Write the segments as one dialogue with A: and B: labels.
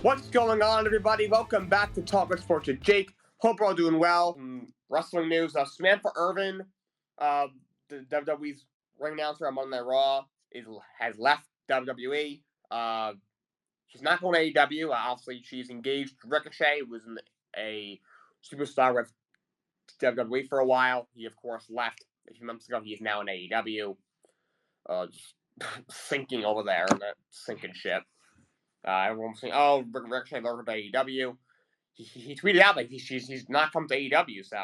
A: What's going on, everybody? Welcome back to Talkin Sports with Jake. Hope we're all doing well. Wrestling news: Samantha Irvin, the WWE's ring announcer on Monday Night Raw, has left WWE. She's not going to AEW. Obviously, she's engaged to Ricochet, who was a superstar with WWE for a while. He, of course, left a few months ago. He is now in AEW. Just sinking over there in that sinking ship. Everyone's saying, "Oh, Ricochet left to AEW." He tweeted out that he's not come to AEW. So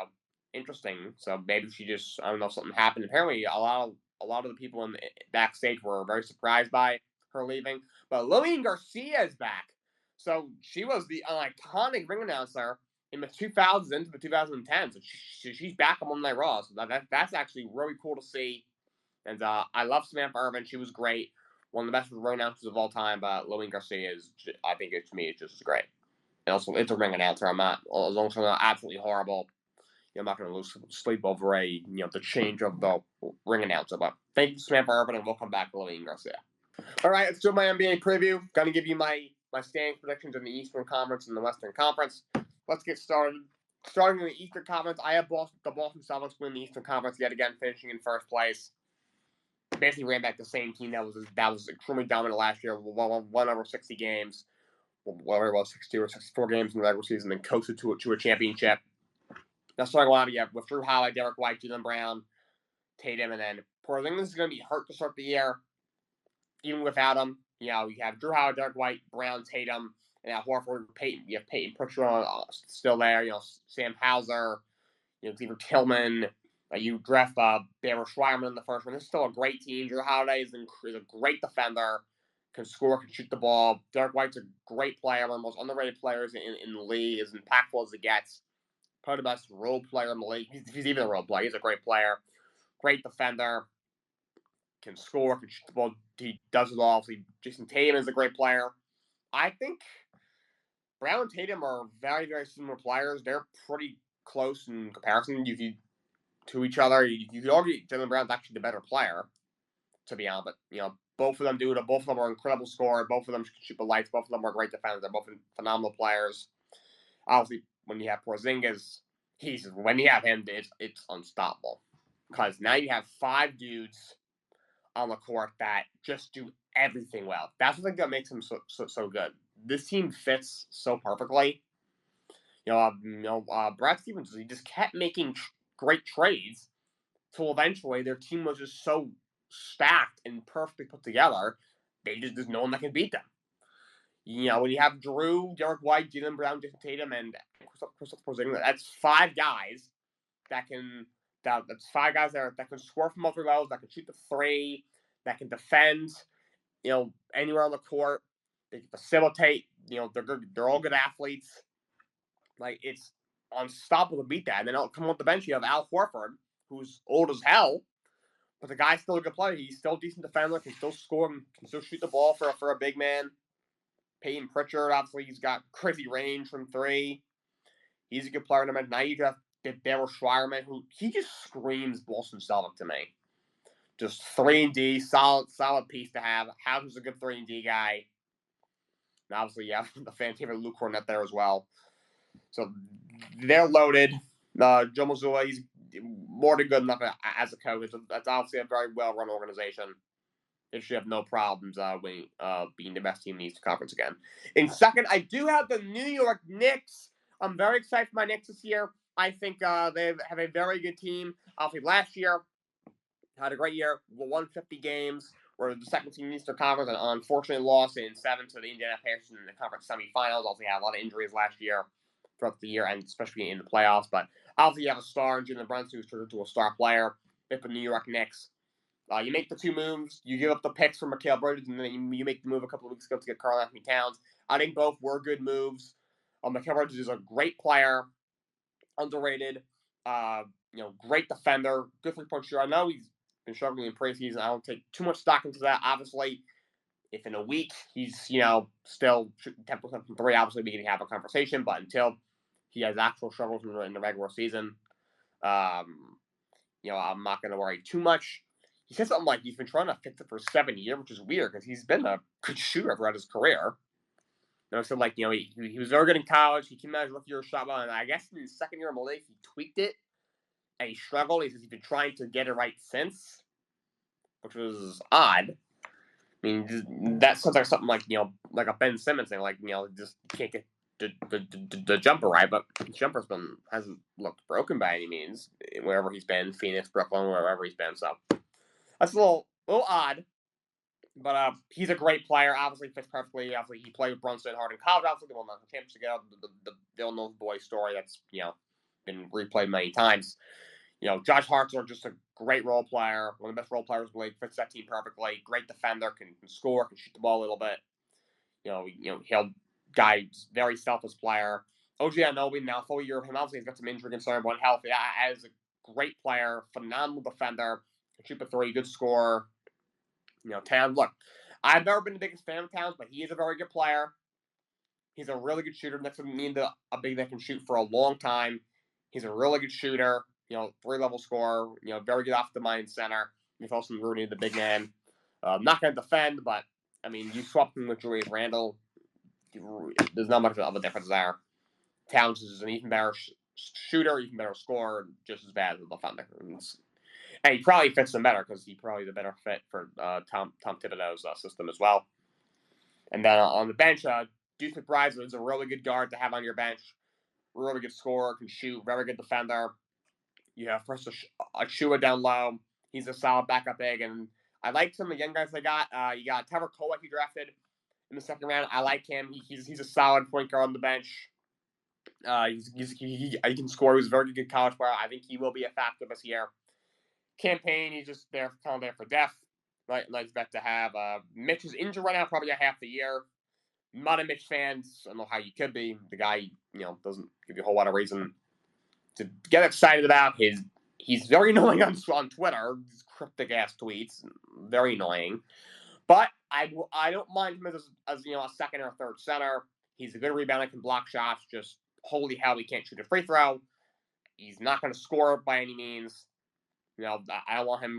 A: interesting. So maybe she just, I don't know, something happened. Apparently, a lot of the people in the backstage were very surprised by her leaving. But Lillian Garcia is back. So she was the iconic ring announcer in the 2000s into the 2010s. So she's back on Monday Night Raw. So that's actually really cool to see. And I love Samantha Irvin. She was great. One of the best ring announcers of all time. But Lillian Garcia is, I think, to me, it's just as great. And also, it's a ring announcer. As long as I'm not absolutely horrible, I'm not going to lose sleep over the change of the ring announcer. But thank you, Samantha Irvin, and we'll come back to Lillian Garcia. All right, let's do my NBA preview. Going to give you my standings predictions in the Eastern Conference and the Western Conference. Let's get started. Starting in the Eastern Conference, I have the Boston Celtics win the Eastern Conference yet again, finishing in first place. Basically ran back the same team that was extremely dominant last year, won over 60 games. Whatever it was, 62 or 64 games in the regular season, and coasted to a championship. That's starting lineup, you have with Drew Holiday, Derek White, Jaylen Brown, Tatum, and then Porzingis is going to be hurt to start the year. Even without him, you have Drew Holiday, Derek White, Brown, Tatum, and now Horford, Peyton. You have Peyton Pritchard still there. Sam Hauser, Cleaver Tillman. You draft Barry Schweiman in the first one. This is still a great team. Drew Holiday is a great defender. Can score, can shoot the ball. Derek White's a great player, one of the most underrated players in the league, as impactful as it gets. Probably the best role player in the league. He's even a role player. He's a great player. Great defender. Can score, can shoot the ball. He does it all. Jason Tatum is a great player. I think Brown and Tatum are very, very similar players. They're pretty close in comparison to each other. You could argue Jaylen Brown's actually the better player, to be honest. But, both of them do it. Both of them are incredible scorers. Both of them can shoot the lights. Both of them are great defenders. They're both phenomenal players. Obviously, when you have Porzingis, when you have him, it's unstoppable. Because now you have 5 dudes on the court that just do everything well. That's the thing that makes him so good. This team fits so perfectly. Brad Stevens, he just kept making great trades till eventually their team was just so stacked and perfectly put together, there's no one that can beat them. When you have Drew, Derek White, Jaylen Brown, Jason Tatum, and Kristaps Porzingis, that's 5 guys that can score from all 3 levels, that can shoot the 3, that can defend, anywhere on the court. They can facilitate. They're good. They're all good athletes. It's unstoppable to beat that. And then come off the bench, you have Al Horford, who's old as hell, but the guy's still a good player. He's still a decent defender, can still score, can still shoot the ball for a big man. Peyton Pritchard, obviously, he's got crazy range from 3. He's a good player. Now you got Barry Schweiman, who he just screams Boston Celtic to me. Just 3-and-D, solid piece to have. Hauser's a good 3-and-D guy. And obviously, you have the fan favorite Luke Cornett there as well. So they're loaded. Joe Mazzulla, he's more than good enough as a coach. That's obviously a very well-run organization. They should have no problems being the best team in the Eastern Conference again. In second, I do have the New York Knicks. I'm very excited for my Knicks this year. I think they have a very good team. Obviously, last year had a great year. Won 50 games. Were the second team in the Eastern Conference, and unfortunately lost in 7 to the Indiana Pacers in the conference semifinals. Also had a lot of injuries last year throughout the year, and especially in the playoffs. But obviously, you have a star in Jalen Brunson, who's turned into a star player. If the New York Knicks. You make the 2 moves. You give up the picks for Mikal Bridges, and then you make the move a couple of weeks ago to get Karl-Anthony Towns. I think both were good moves. Mikal Bridges is a great player, underrated. Great defender, good 3-point shooter. I know he's been struggling in preseason. I don't take too much stock into that. Obviously, if in a week he's still shooting 10% from 3, obviously we can have a conversation. But until he has actual struggles in the regular season, I'm not going to worry too much. He said something like he's been trying to fix it for 7 years, which is weird because he's been a good shooter throughout his career. So, like, he was very good in college. He came out as rookie year shot well, and I guess in his second year in the league, he tweaked it, and he struggled. He says he's been trying to get it right since, which was odd. I mean, that sounds like something like, like a Ben Simmons thing, like, just can't get the jumper right, but his jumper's hasn't looked broken by any means, wherever he's been, Phoenix, Brooklyn, wherever he's been, so that's a little odd. But he's a great player. Obviously fits perfectly. Obviously, he played with Brunson Hart in college. Obviously, they won the championship together. The Villanova boy story that's been replayed many times. Josh Hart's just a great role player. One of the best role players in the league. Fits that team perfectly. Great defender. Can score. Can shoot the ball a little bit. He'll very selfless player. OG Anunoby now full year of him. Obviously, he's got some injury concern, but healthy. As a great player, phenomenal defender. Can shoot the three. Good scorer. Towns, look, I've never been the biggest fan of Towns, but he is a very good player. He's a really good shooter. That's what we need a big that can shoot for a long time. He's a really good shooter, 3-level scorer, very good off the mind center. He's also Rooney, the big man. Not going to defend, but, I mean, you swap him with Julius Randle, there's not much of a difference there. Towns is an even better shooter, even better scorer, just as bad as a defender. And he probably fits them better because he probably is a better fit for Tom Thibodeau's system as well. And then on the bench, Deuce McBride is a really good guard to have on your bench. Really good scorer, can shoot, very good defender. You have first Achua down low. He's a solid backup big. And I like some of the young guys they got. You got Trevor Kolek, he drafted in the second round. I like him. He's a solid point guard on the bench. He can score. He's a very good college player. I think he will be a factor this year. Campaign, he's just there for depth. Nice vet to have. Mitch is injured right now, probably a half the year. I'm not a Mitch fan. I don't know how you could be. The guy, doesn't give you a whole lot of reason to get excited about. He's very annoying on Twitter. These cryptic ass tweets, very annoying. But I don't mind him as a second or third center. He's a good rebounder, can block shots. Just holy hell, he can't shoot a free throw. He's not going to score by any means. I don't want him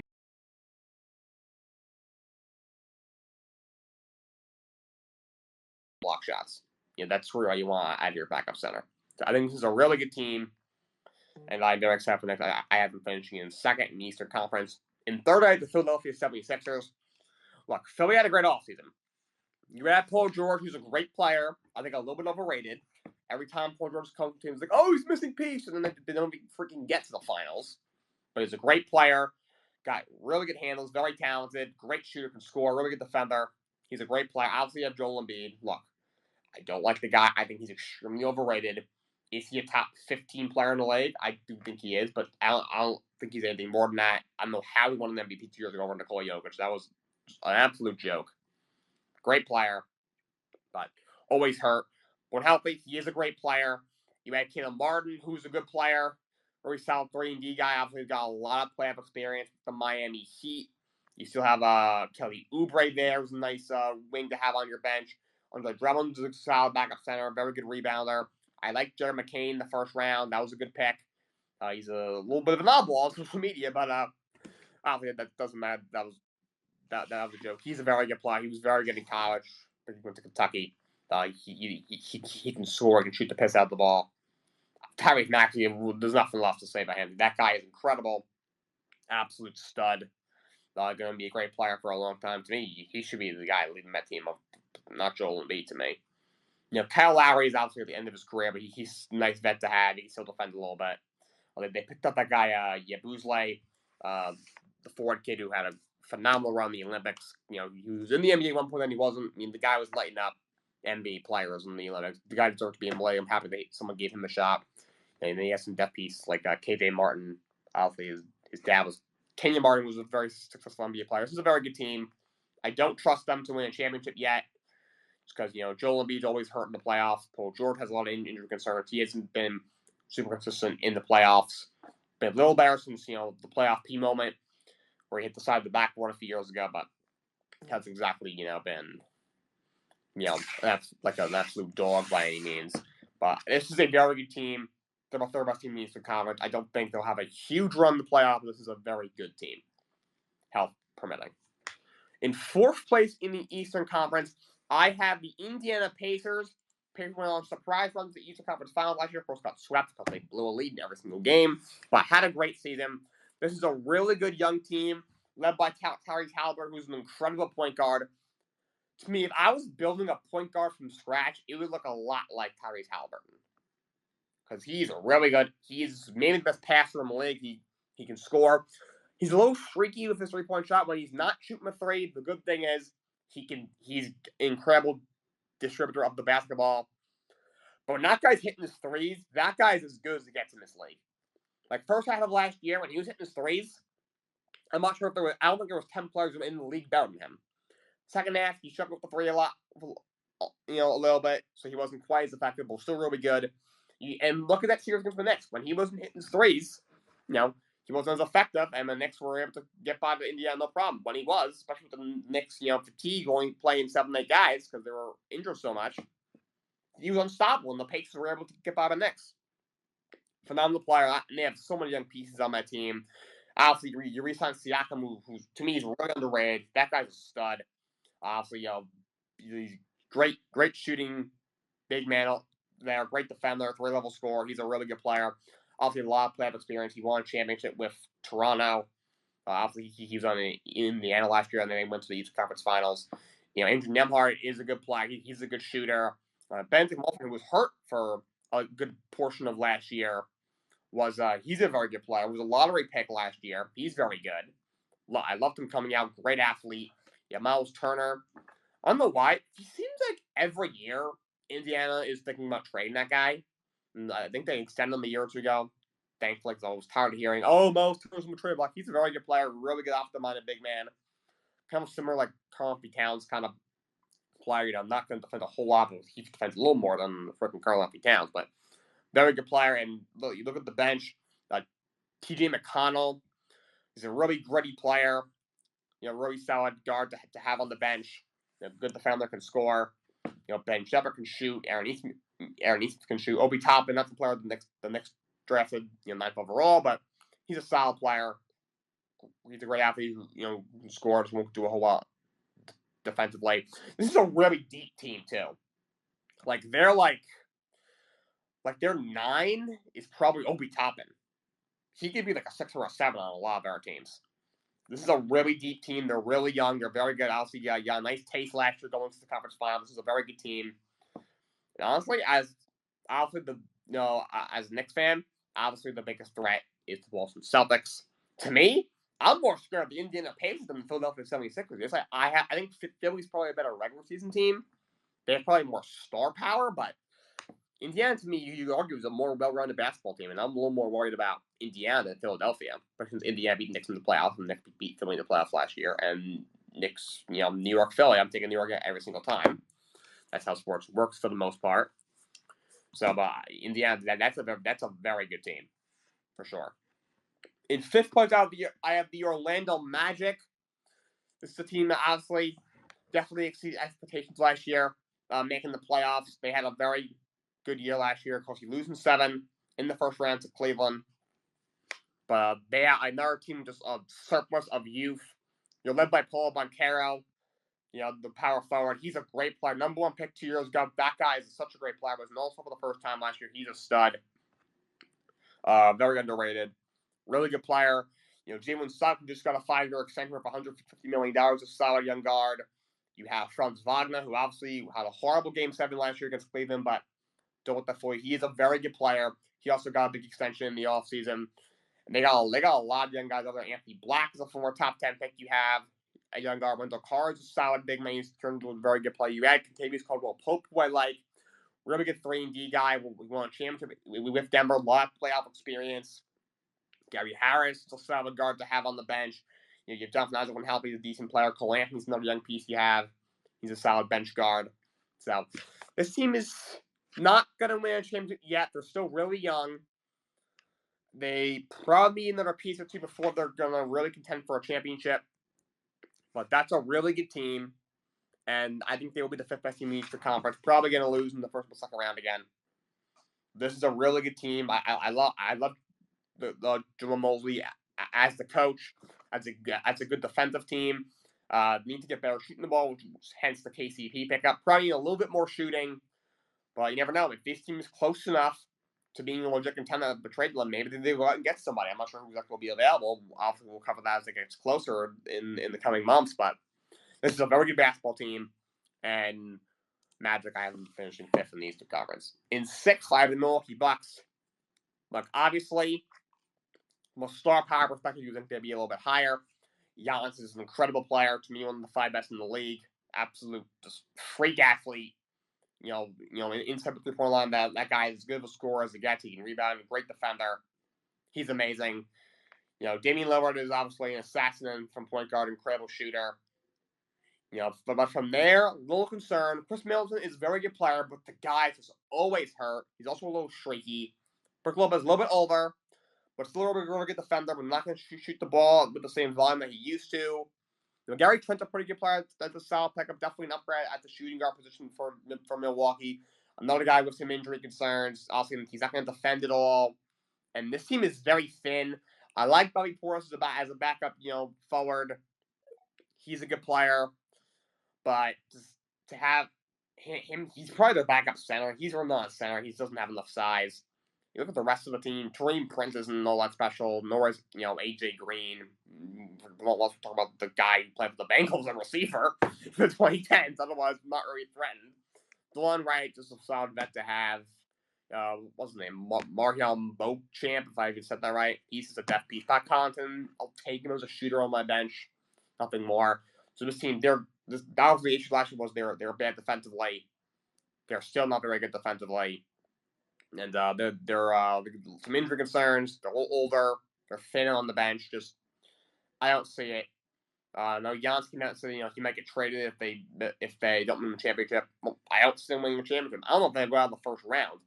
A: block shots. That's where you want to add your backup center. So I think this is a really good team, and I'm very excited for next. I have them finishing in second in the Eastern Conference. In third, I had the Philadelphia 76ers. Look, Philly had a great offseason. You had Paul George, who's a great player. I think a little bit overrated. Every time Paul George comes to him, he's like, oh, he's missing piece. And then they don't freaking get to the finals. But he's a great player. Got really good handles, very talented, great shooter, can score, really good defender. He's a great player. Obviously, you have Joel Embiid. Look, I don't like the guy. I think he's extremely overrated. Is he a top 15 player in the league? I do think he is, but I don't think he's anything more than that. I don't know how he won an MVP 2 years ago over Nikola Jokic. That was an absolute joke. Great player, but always hurt. When healthy, he is a great player. You had Caleb Martin, who's a good player. Very solid 3-and-D guy. Obviously, got a lot of playoff experience with the Miami Heat. You still have Kelly Oubre there, who's a nice wing to have on your bench. Andre Drummond's a solid backup center, very good rebounder. I like Jared McCain the first round. That was a good pick. He's a little bit of an oddball on social media, but obviously that doesn't matter. That was a joke. He's a very good player. He was very good in college. He went to Kentucky. He can score. He can shoot the piss out of the ball. Tyrese Maxey, there's nothing left to say about him. That guy is incredible. Absolute stud. Going to be a great player for a long time. To me, he should be the guy leading that team up, not Joel Embiid to me. Kyle Lowry is obviously at the end of his career, but he's a nice vet to have. He can still defend a little bit. They picked up that guy, Yabusele, the forward kid who had a phenomenal run in the Olympics. He was in the NBA at one point, then he wasn't. I mean, the guy was lighting up NBA players in the Olympics. The guy deserves to be in the league. I'm happy that someone gave him a shot. And then he has some depth pieces like KJ Martin. Obviously, his dad was Kenya Martin was a very successful NBA player. This is a very good team. I don't trust them to win a championship yet. Just because, Joel Embiid's always hurt in the playoffs. Paul George has a lot of injury concerns. He hasn't been super consistent in the playoffs. Been a little better since, the playoff P moment where he hit the side of the backboard a few years ago, but hasn't exactly, been, that's like an absolute dog by any means. But this is a very good team. They're the third best team in the Eastern Conference. I don't think they'll have a huge run in the playoffs. This is a very good team, health permitting. In fourth place in the Eastern Conference, I have the Indiana Pacers. Pacers went on surprise runs to the Eastern Conference Finals last year. Of course, got swept because they blew a lead in every single game, but had a great season. This is a really good young team led by Tyrese Haliburton, who's an incredible point guard. To me, if I was building a point guard from scratch, it would look a lot like Tyrese Haliburton. Because he's really good. He's maybe the best passer in the league. He can score. He's a little freaky with his three-point shot when he's not shooting a three. The good thing is he's an incredible distributor of the basketball. But when that guy's hitting his threes, that guy's as good as it gets in this league. Like first half of last year when he was hitting his threes, I'm not sure if I don't think there was 10 players in the league better than him. Second half, he struggled with the three a lot, a little bit, so he wasn't quite as effective, but still really good. And look at that series against the Knicks. When he wasn't hitting his threes, he wasn't as effective, and the Knicks were able to get by to Indiana no problem. When he was, especially with the Knicks, fatigue, only playing 7-8 guys because they were injured so much, he was unstoppable, and the Pacers were able to get by the Knicks. Phenomenal player, and they have so many young pieces on that team. Obviously, you re-sign Siakam, who to me is really underrated. That guy's a stud. Obviously, he's great shooting, big man there, great defender, 3-level scorer. He's a really good player. Obviously, a lot of playoff experience. He won a championship with Toronto. Obviously, he was on Indiana last year, and then they went to the Eastern Conference Finals. Andrew Nembhard is a good player. He's a good shooter. Benedict Mulford, who was hurt for a good portion of last year, he's a very good player. He was a lottery pick last year. He's very good. I loved him coming out. Great athlete. Miles Turner. I don't know why. He seems like every year Indiana is thinking about trading that guy. And I think they extended him a year or two ago. Thankfully, because I was tired of hearing, Miles Turner's in the trade block. He's a very good player. Really good off the minded big man. Kind of similar like Carl-Anthony Towns kind of player. Not going to defend a whole lot, but he defends a little more than the freaking Carl-Anthony Towns. But very good player. And you look at the bench. T.J. McConnell is a really gritty player. Really solid guard to have on the bench. Good defender, can score. Ben Shepard can shoot. Aaron Easton can shoot. Obi Toppin, not the player the next drafted, 9th overall, but he's a solid player. He's a great athlete who, can score. Just won't do a whole lot defensively. This is a really deep team too. Their 9 is probably Obi Toppin. He could be like a 6 or a 7 on a lot of our teams. This is a really deep team. They're really young. They're very good. Obviously, nice taste last year going to the conference final. This is a very good team. And honestly, as a Knicks fan, obviously the biggest threat is the Boston Celtics. To me, I'm more scared of the Indiana Pacers than the Philadelphia 76ers. It's like I think Philly's probably a better regular season team. They have probably more star power, but Indiana, to me, you argue, is a more well-rounded basketball team, and I'm a little more worried about Indiana than Philadelphia. But since Indiana beat Knicks in the playoffs, and Knicks beat Philly in the playoffs last year, and Knicks, New York, Philly, I'm taking New York every single time. That's how sports works for the most part. So, Indiana, that's a very good team, for sure. In 5th place I have the Orlando Magic. This is a team that obviously definitely exceeded expectations last year, making the playoffs. They had a very good year last year. Of course, you losing 7 in the first round to Cleveland. But they are another team just of surplus of youth. You're led by Paulo Banchero, the power forward. He's a great player. Number 1 pick 2 years ago. That guy is such a great player. Was also for the first time last year. He's a stud. Very underrated. Really good player. Jalen Sutton just got a 5-year extension for $150 million. A solid young guard. You have Franz Wagner, who obviously had a horrible Game 7 last year against Cleveland, but don't let that fool you. He is a very good player. He also got a big extension in the offseason. And they got a lot of young guys over there. Anthony Black is a former top 10 pick. You have a young guard. Wendell Carr is a solid big man. He's turned into a very good player. You add Contavious Caldwell-Pope, who I like. Really good 3-and-D guy. We won a championship with Denver. A lot of playoff experience. Gary Harris is a solid guard to have on the bench. You have Jonathan Isaac when healthy. He's a decent player. Cole Anthony's another young piece you have. He's a solid bench guard. So this team is not going to win a championship yet. They're still really young. They probably need another piece or two before they're going to really contend for a championship. But that's a really good team. And I think they will be the 5th best team in the Eastern Conference. Probably going to lose in the first or second round again. This is a really good team. I love the Jamal Mosley as the coach. As a good defensive team. Need to get better shooting the ball, hence the KCP pickup. Probably need a little bit more shooting. But you never know. If this team is close enough to being a legit contender at the trade deadline, maybe they go out and get somebody. I'm not sure who exactly will be available. Obviously, we'll cover that as it gets closer in the coming months. But this is a very good basketball team, and Magic, I have them finishing 5th in the Eastern Conference. In 6th, I have the Milwaukee Bucks. Look, obviously, from a star power perspective, you think they'd be a little bit higher. Giannis is an incredible player. To me, one of the 5 best in the league. Absolute just freak athlete. Inside the 3-point line, that guy is as good of a scorer as it gets. He can rebound, great defender. He's amazing. Damian Lillard is obviously an assassin from point guard, incredible shooter. But from there, a little concerned. Chris Middleton is a very good player, but the guy is just always hurt. He's also a little streaky. Brook Lopez is a little bit older, but still a really good defender, but not going to shoot the ball with the same volume that he used to. Gary Trent's a pretty good player. That's a solid pickup. Definitely an upgrade at the shooting guard position for Milwaukee. Another guy with some injury concerns. Also, he's not going to defend at all. And this team is very thin. I like Bobby Portis as a backup, forward. He's a good player. But just to have him, he's probably their backup center. He's not a center. He doesn't have enough size. You look at the rest of the team. Taurean Prince isn't all that special. Nor is AJ Green. Let's talk about the guy who played for the Bengals as receiver for the 2010s. Otherwise, not really threatened. DeLon Wright, just a solid vet to have. What's his name? Marhion Beauchamp, if I even said that right. He's just a depth piece. Pat Connaughton, I'll take him as a shooter on my bench. Nothing more. So this team, that was the issue last year, was they're bad defensively. They're still not very good defensively. And they're some injury concerns. They're a little older. They're thin on the bench. Just, I don't see it. No, Giannis he might get traded if they don't win the championship. Well, I don't see them winning the championship. I don't know if they go out in the first round.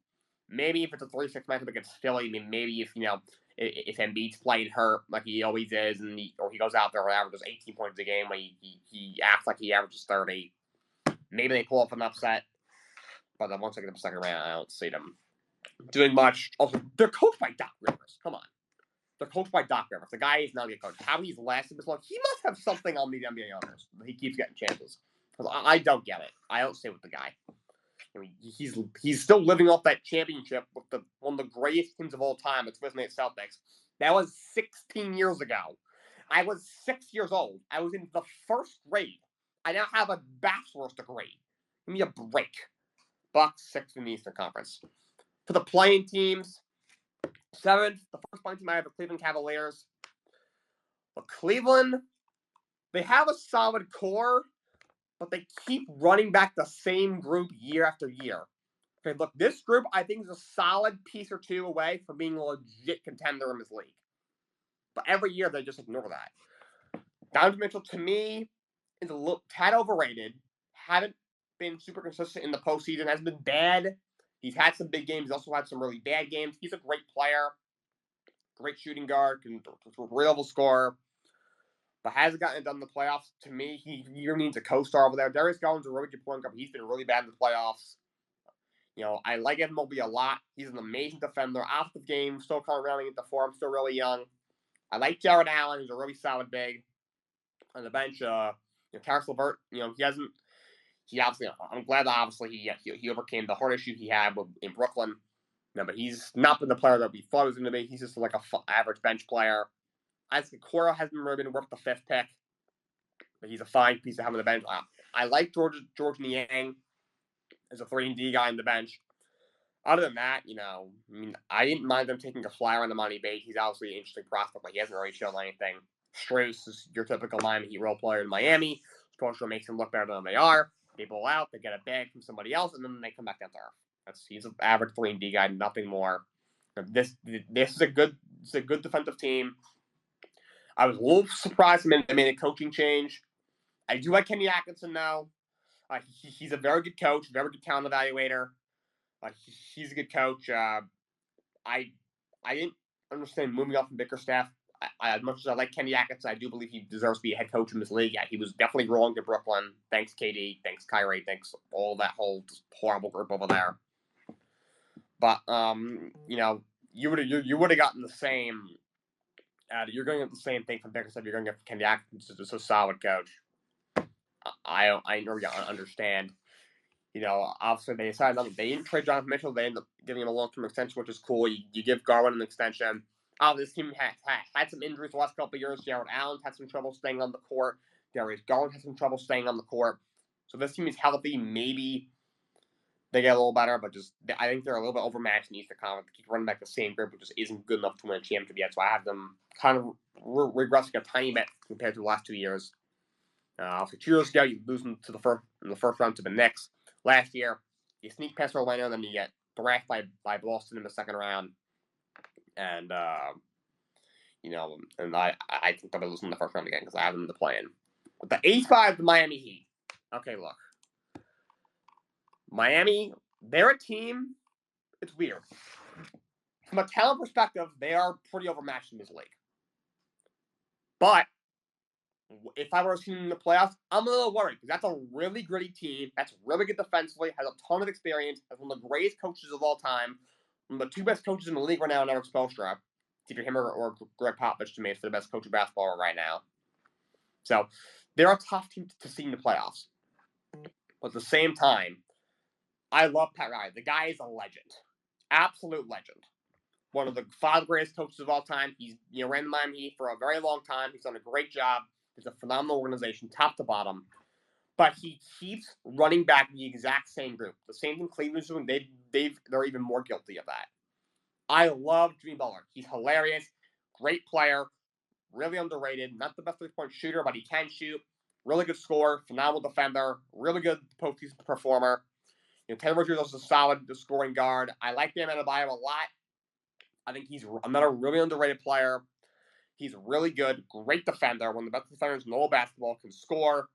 A: Maybe if it's a 3-6 matchup against Philly, maybe if Embiid's playing hurt like he always is, or he goes out there and averages 18 points a game, when he acts like he averages 30. Maybe they pull off an upset, but then once they get to the second round, I don't see them doing much. Also, they're coached by Doc Rivers. Come on. They're coached by Doc Rivers. The guy is not a good coach. How he's lasted this long, he must have something on the NBA owners. He keeps getting chances. I don't get it. I don't stay with the guy. I mean, he's still living off that championship with one of the greatest teams of all time. It's Wisconsin Celtics. That was 16 years ago. I was 6 years old. I was in the first grade. I now have a bachelor's degree. Give me a break. Bucks 6th in the Eastern Conference. For the playing teams, 7th, the first playing team I have the Cleveland Cavaliers. But Cleveland, they have a solid core, but they keep running back the same group year after year. Okay, look, this group I think is a solid piece or two away from being a legit contender in this league. But every year they just ignore that. Donovan Mitchell, to me, is a little tad overrated. Haven't been super consistent in the postseason. Hasn't been bad. He's had some big games. He's also had some really bad games. He's a great player. Great shooting guard. Can reliable scorer. But hasn't gotten it done in the playoffs. To me, he needs a co-star over there. Darius Garland's a really good point guard, but he's been really bad in the playoffs. I like Evan Mobley a lot. He's an amazing defender. Off the game, still kind of rounding into form, still really young. I like Jared Allen, who's a really solid big. On the bench, Karis LeVert, I'm glad that obviously he overcame the heart issue he had in Brooklyn. But he's not been the player that we thought he was going to be. He's just like an average bench player. Isaac Okoro hasn't really been worth the 5th pick, but he's a fine piece to have on the bench. I like George Niang as a 3-and-D guy on the bench. Other than that, I didn't mind them taking a flyer on the Monty Bate. He's obviously an interesting prospect, but he hasn't really shown anything. Strus is your typical Miami Heat role player in Miami. Spoelstra makes them look better than they are. They blow out, they get a bag from somebody else, and then they come back down to earth. He's an average 3-and-D guy, nothing more. This is a good defensive team. I was a little surprised they made a coaching change. I do like Kenny Atkinson now. He's a very good coach, very good talent evaluator. He's a good coach. I didn't understand moving up from Bickerstaff. As much as I like Kenny Atkinson, I do believe he deserves to be a head coach in this league. Yeah, he was definitely wrong to Brooklyn. Thanks, KD. Thanks, Kyrie. Thanks, all that whole horrible group over there. But you would have gotten the same. You're going to get the same thing from Bickerstaff. You're going to get Kenny Atkinson, just a solid coach. I don't really understand. Obviously they decided they didn't trade Jonathan Mitchell. They ended up giving him a long-term extension, which is cool. You give Garland an extension. This team had some injuries the last couple of years. Jared Allen had some trouble staying on the court. Darius Garland had some trouble staying on the court. So this team is healthy. Maybe they get a little better, but I think they're a little bit overmatched in Eastern Conference. Keep running back the same group, which just isn't good enough to win a championship yet. So I have them kind of regressing a tiny bit compared to the last 2 years. Obviously, 2 years ago, you lose them in the first round to the Knicks. Last year, you sneak past Orlando, and then you get thrashed by Boston in the second round. And and I think they'll be losing the first round again because I have them in the play-in. But the 8-5, the Miami Heat. Okay, look. Miami, they're a team. It's weird. From a talent perspective, they are pretty overmatched in this league. But if I were to see them in the playoffs, I'm a little worried because that's a really gritty team. That's really good defensively, has a ton of experience, has one of the greatest coaches of all time, one of the 2 best coaches in the league right now, Eric Spoelstra. It's either him or Greg Popovich to me is the best coach of basketball right now. So they're a tough team to see in the playoffs. But at the same time, I love Pat Riley. The guy is a legend. Absolute legend. One of the 5 greatest coaches of all time. He's ran the Miami Heat for a very long time. He's done a great job. It's a phenomenal organization, top to bottom. But he keeps running back the exact same group. The same thing Cleveland's doing. They're even more guilty of that. I love Jimmy Butler. He's hilarious. Great player. Really underrated. Not the best 3-point shooter, but he can shoot. Really good scorer. Phenomenal defender. Really good postseason performer. Taylor Rogers is a solid scoring guard. I like Bam Adebayo a lot. I think he's another really underrated player. He's really good. Great defender. One of the best defenders in all basketball. Can score.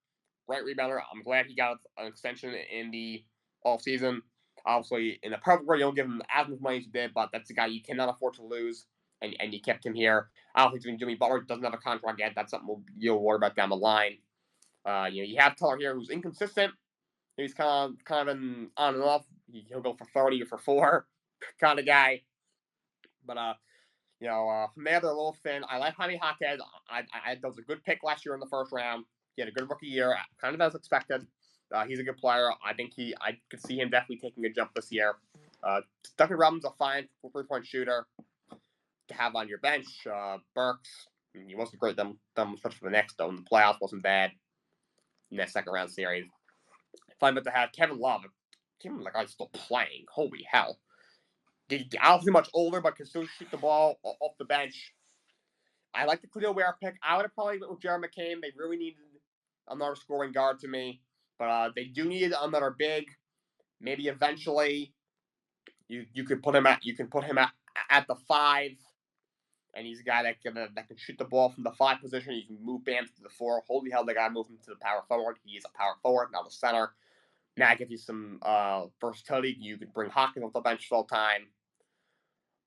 A: Great rebounder. I'm glad he got an extension in the offseason. Obviously, in a perfect world, you don't give him as much money as you did, but that's a guy you cannot afford to lose, and you kept him here. Obviously, Jimmy Butler doesn't have a contract yet. That's something you'll worry about down the line. You have Teller here who's inconsistent. He's kind of an on and off. He'll go for 30 or for 4 kind of guy. But from there, they're a little thin. I like Jaime Jaquez. That was a good pick last year in the first round. He had a good rookie year, kind of as expected. He's a good player. I could see him definitely taking a jump this year. Duncan Robinson's a fine 3-point shooter to have on your bench. Burks, he wasn't great them much for the Knicks, though. In the playoffs, wasn't bad in that second round series. Fine, but to have Kevin Love. Kevin Love is still playing. Holy hell. Obviously much older, but can still shoot the ball off the bench. I like the Khalil Ware pick. I would have probably went with Jared McCain. They really needed another scoring guard to me. But they do need another big. Maybe eventually you could put him at the 5. And he's a guy that can shoot the ball from the 5 position. You can move Bam to the 4. Holy hell, they got to move him to the power forward. He is a power forward, not a center. Now it gives you some versatility. You could bring Hawkins off the bench full time.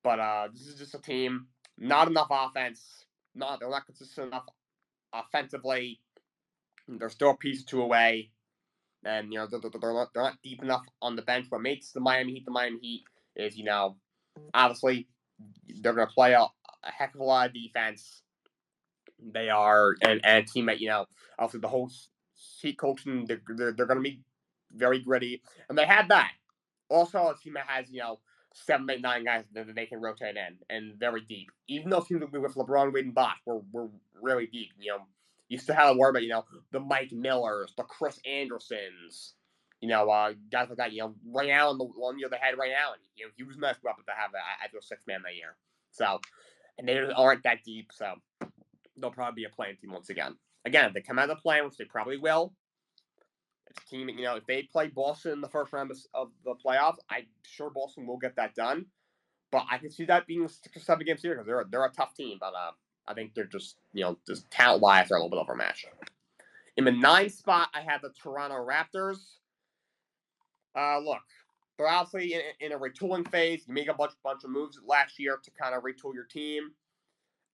A: But this is just a team, not enough offense. They're not consistent enough offensively. They're still a piece or 2 away. And, they're not deep enough on the bench. What makes the Miami Heat is, obviously, they're going to play a heck of a lot of defense. They are, and a team that, obviously the whole Heat coaching, they're going to be very gritty. And they had that. Also, a team that has, 7, 8, 9 guys that they can rotate in and very deep. Even though teams with LeBron, Wade, and Bosh were really deep. You still have to worry about, the Mike Millers, the Chris Andersons, guys like that. Ray Allen, the one year they had Ray Allen. He was nice weapon to have as their 6th man that year. So, and they aren't that deep, so they'll probably be a playing team once again. Again, if they come out of the play, which they probably will, it's a team, if they play Boston in the first round of the playoffs, I'm sure Boston will get that done. But I can see that being a 6 or 7 game series because they're a tough team. But I think they're just, just talent-wise, they're a little bit overmatched. In the 9th spot, I have the Toronto Raptors. Look, they're obviously in a retooling phase. You make a bunch of moves last year to kind of retool your team.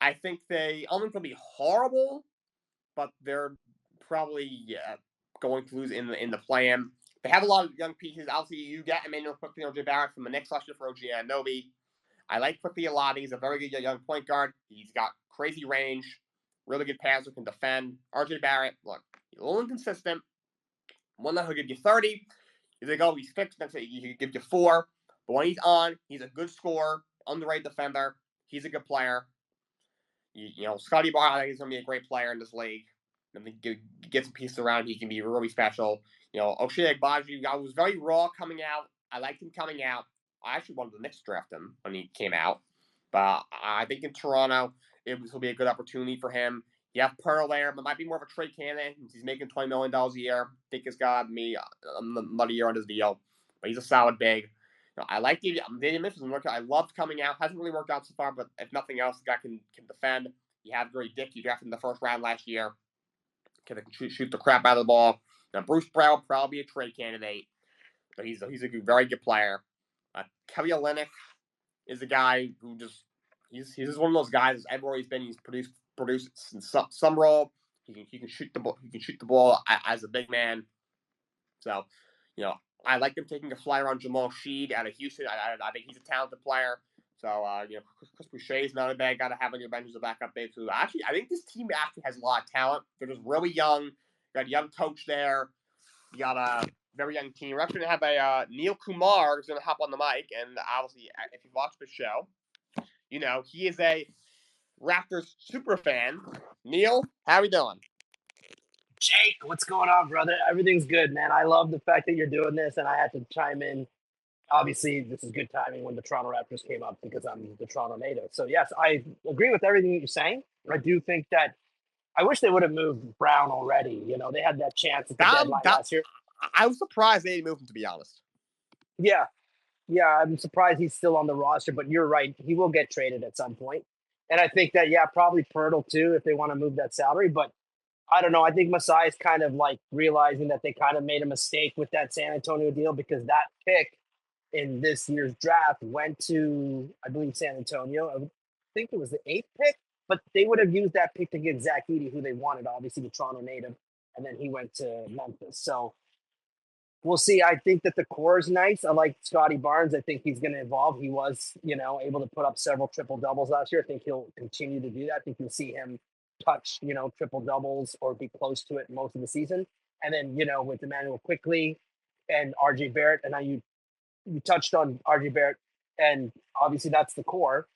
A: I think I don't think they'll be horrible, but they're probably going to lose in the play-in. They have a lot of young pieces. Obviously, you get Emmanuel Quickly or RJ Barrett from the Knicks last year for OG Anunoby. I like Quickly a lot. He's a very good young point guard. He's got crazy range, really good passer, can defend. RJ Barrett, look, he's a little inconsistent. One that he'll give you 30. He's like, oh, he's fixed. That's it. He gives you 4. But when he's on, he's a good scorer, underrated defender. He's a good player. Scotty Barnes, I think he's going to be a great player in this league. I think he gets a piece around, he can be really special. Ochai Agbaji, I was very raw coming out. I liked him coming out. I actually wanted the Knicks to draft him when he came out. But I think in Toronto, will be a good opportunity for him. You have Pearl there, but might be more of a trade candidate. He's making $20 million a year. I think he's got me another year on his deal. But he's a solid big. I like David Mitchell. I loved coming out. Hasn't really worked out so far, but if nothing else, the guy can defend. You have Gary Dick. You drafted in the first round last year. Can shoot the crap out of the ball. Now, Bruce Brown will probably be a trade candidate. But he's a very good player. Kelly Olynyk is a guy who he's just one of those guys. Everywhere he's been, he's produced in some role. He can shoot the ball. He can shoot the ball as a big man. So, I like them taking a flyer on Jamal Sheed out of Houston. I think he's a talented player. So, Chris Boucher is not a bad guy to have on your bench as a backup big. So, actually, I think this team actually has a lot of talent. They're just really young. You got a young coach there. You got a very young team. We're actually going to have Neil Kumar who's going to hop on the mic. And obviously, if you watch the show, he is a Raptors super fan. Neil, how are we doing?
B: Jake, what's going on, brother? Everything's good, man. I love the fact that you're doing this, and I had to chime in. Obviously, this is good timing when the Toronto Raptors came up because I'm the Toronto native. So, yes, I agree with everything you're saying. I do think that I wish they would have moved Brown already. They had that chance at the deadline last year.
A: I was surprised they didn't move him, to be honest.
B: Yeah, I'm surprised he's still on the roster, but you're right. He will get traded at some point. And I think that, probably Pirtle too if they want to move that salary. But I don't know. I think Masai is kind of like realizing that they kind of made a mistake with that San Antonio deal because that pick in this year's draft went to, I believe, San Antonio. I think it was the 8th pick, but they would have used that pick to get Zach Edey, who they wanted, obviously the Toronto native, and then he went to Memphis. So we'll see. I think that the core is nice. I like Scotty Barnes. I think he's going to evolve. He was, able to put up several triple doubles last year. I think he'll continue to do that. I think you'll see him touch, triple doubles or be close to it most of the season. And then, with Emmanuel Quickly and RJ Barrett, and now you touched on RJ Barrett, and obviously that's the core.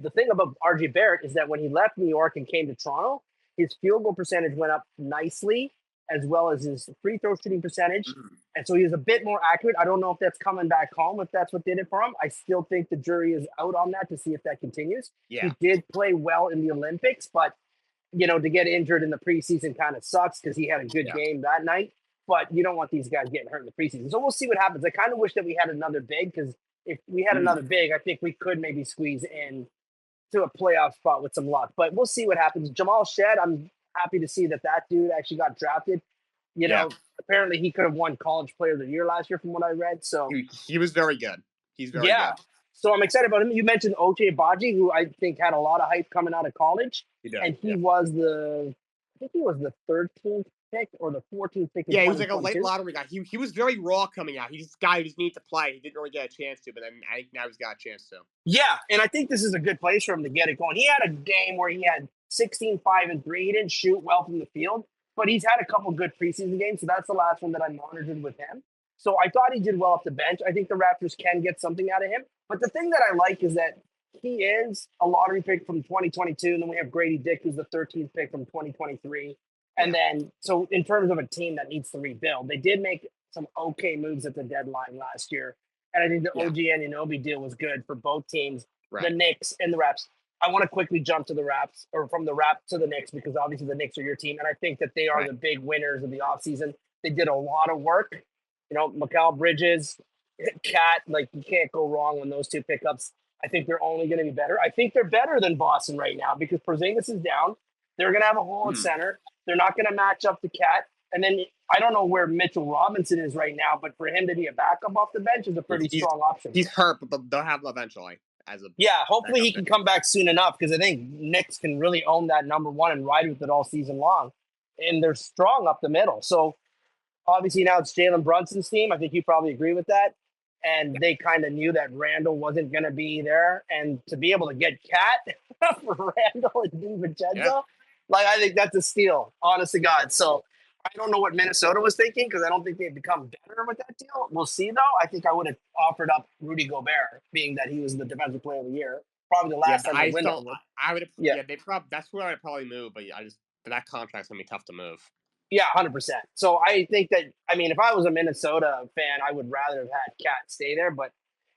B: The thing about RJ Barrett is that when he left New York and came to Toronto, his field goal percentage went up nicely, as well as his free throw shooting percentage. Mm-hmm. And so he was a bit more accurate. I don't know if that's coming back home, if that's what did it for him. I still think the jury is out on that to see if that continues. Yeah. He did play well in the Olympics, but to get injured in the preseason kind of sucks because he had a good game that night. But you don't want these guys getting hurt in the preseason. So we'll see what happens. I kind of wish that we had another big because if we had another big, I think we could maybe squeeze in to a playoff spot with some luck. But we'll see what happens. Jamal Shed, I'm happy to see that dude actually got drafted. Apparently he could have won College Player of the Year last year from what I read. So
A: he was very good. He's very good.
B: So I'm excited about him. You mentioned Ochai Agbaji, who I think had a lot of hype coming out of college. He was the 13th pick or the 14th pick.
A: Yeah, he was like a late lottery guy. He was very raw coming out. He's a guy who just needed to play. He didn't really get a chance to, but then I think now he's got a chance to.
B: Yeah, and I think this is a good place for him to get it going. He had a game where he had 16, 5, and 3. He didn't shoot well from the field, but he's had a couple good preseason games, so that's the last one that I monitored with him. So I thought he did well off the bench. I think the Raptors can get something out of him. But the thing that I like is that he is a lottery pick from 2022, and then we have Grady Dick, who's the 13th pick from 2023. And then, so in terms of a team that needs to rebuild, they did make some okay moves at the deadline last year. And I think the OG Anunoby deal was good for both teams, the Knicks and the Raps. I want to quickly jump to the Raps, or from the Raps to the Knicks, because obviously the Knicks are your team. And I think that they are the big winners of the offseason. They did a lot of work. Mikal Bridges, Cat, you can't go wrong on those two pickups. I think they're only going to be better. I think they're better than Boston right now because Porzingis is down. They're going to have a hole at center. They're not going to match up to Cat. And then I don't know where Mitchell Robinson is right now, but for him to be a backup off the bench is a pretty strong option.
A: He's hurt, but they'll have him eventually.
B: Hopefully he can come back soon enough because I think Knicks can really own that number one and ride with it all season long. And they're strong up the middle. So obviously now it's Jalen Brunson's team. I think you probably agree with that. And they kind of knew that Randall wasn't going to be there. And to be able to get Cat for Randall and DiVincenzo, I think that's a steal, honest to God. So I don't know what Minnesota was thinking because I don't think they've become better with that deal. We'll see, though. I think I would have offered up Rudy Gobert, being that he was the Defensive Player of the Year. Probably the
A: Yeah,
B: last time the
A: I
B: window
A: still,
B: would.
A: I would have.
B: Yeah,
A: Yeah, that's where I'd probably move. But I just that contract's gonna be tough to move.
B: yeah, 100%. So I think that, I mean, if I was a Minnesota fan, I would rather have had Cat stay there. But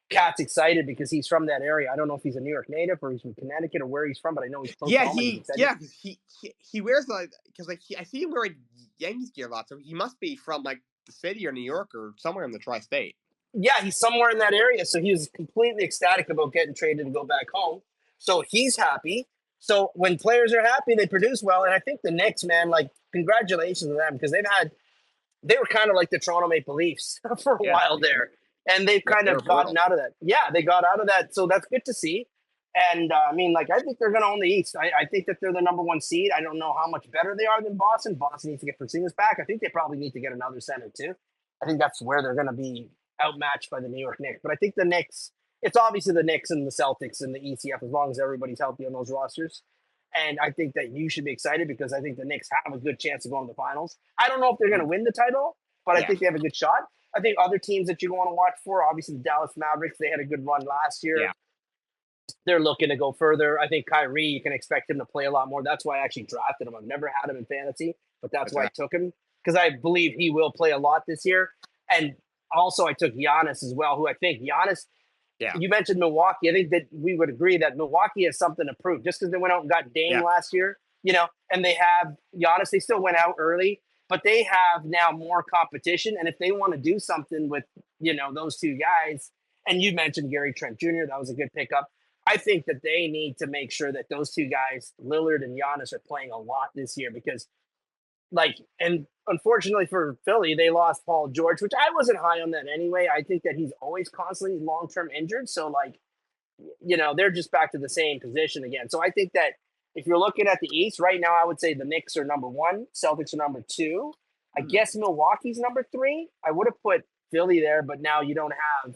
A: Yeah,
B: Cat's excited because he's from that area. I don't know if he's a New York native or he's from Connecticut or where he's from, but I know he's close to home and he's excited.
A: 'cause he wears like because I see him wearing Yankees gear a lot, so he must be from like the city or New York or somewhere in the tri-state.
B: Yeah, he's somewhere in that area. So he was completely ecstatic about getting traded to go back home. So he's happy. So when players are happy, they produce well. And I think the Knicks, man, like, congratulations to them because they were kind of like the Toronto Maple Leafs for a
A: Yeah,
B: while there. And they've
A: yeah,
B: kind
A: they were
B: of gotten
A: brutal.
B: out of that. Yeah, they got out of that. So that's good to see. And I mean, like, I think they're going to own the East. I think that they're the number one seed. I don't know how much better they are than Boston. Boston needs to get Porzingis back. I think they probably need to get another center too. I think that's where they're going to be outmatched by the New York Knicks. But I think the Knicks, it's obviously the Knicks and the Celtics and the ECF as long as everybody's healthy on those rosters. And I think that you should be excited because I think the Knicks have a good chance of going to the finals. I don't know if they're going to win the title, but I
A: Yeah,
B: think they have a good shot. I think other teams that you want to watch for, obviously the Dallas Mavericks, they had a good run last year.
A: yeah,
B: They're looking to go further. I think Kyrie, you can expect him to play a lot more. That's why I actually drafted him. I've never had him in fantasy, but that's
A: that's
B: why I
A: right.
B: took him because I believe he will play a lot this year. And also, I took Giannis as well, who I think Giannis,
A: Yeah,
B: you mentioned Milwaukee. I think that we would agree that Milwaukee has something to prove just because they went out and got Dame
A: yeah,
B: last year, and they have Giannis. They still went out early, but they have now more competition. And if they want to do something with, those two guys, and you mentioned Gary Trent Jr., that was a good pickup. I think that they need to make sure that those two guys, Lillard and Giannis, are playing a lot this year because, like, and unfortunately for Philly, they lost Paul George, which I wasn't high on that anyway. I think that he's always constantly long term injured. So, like, they're just back to the same position again. So I think that if you're looking at the East right now, I would say the Knicks are number one, Celtics are number two. I
A: mm,
B: guess Milwaukee's number three. I would have put Philly there, but now you don't have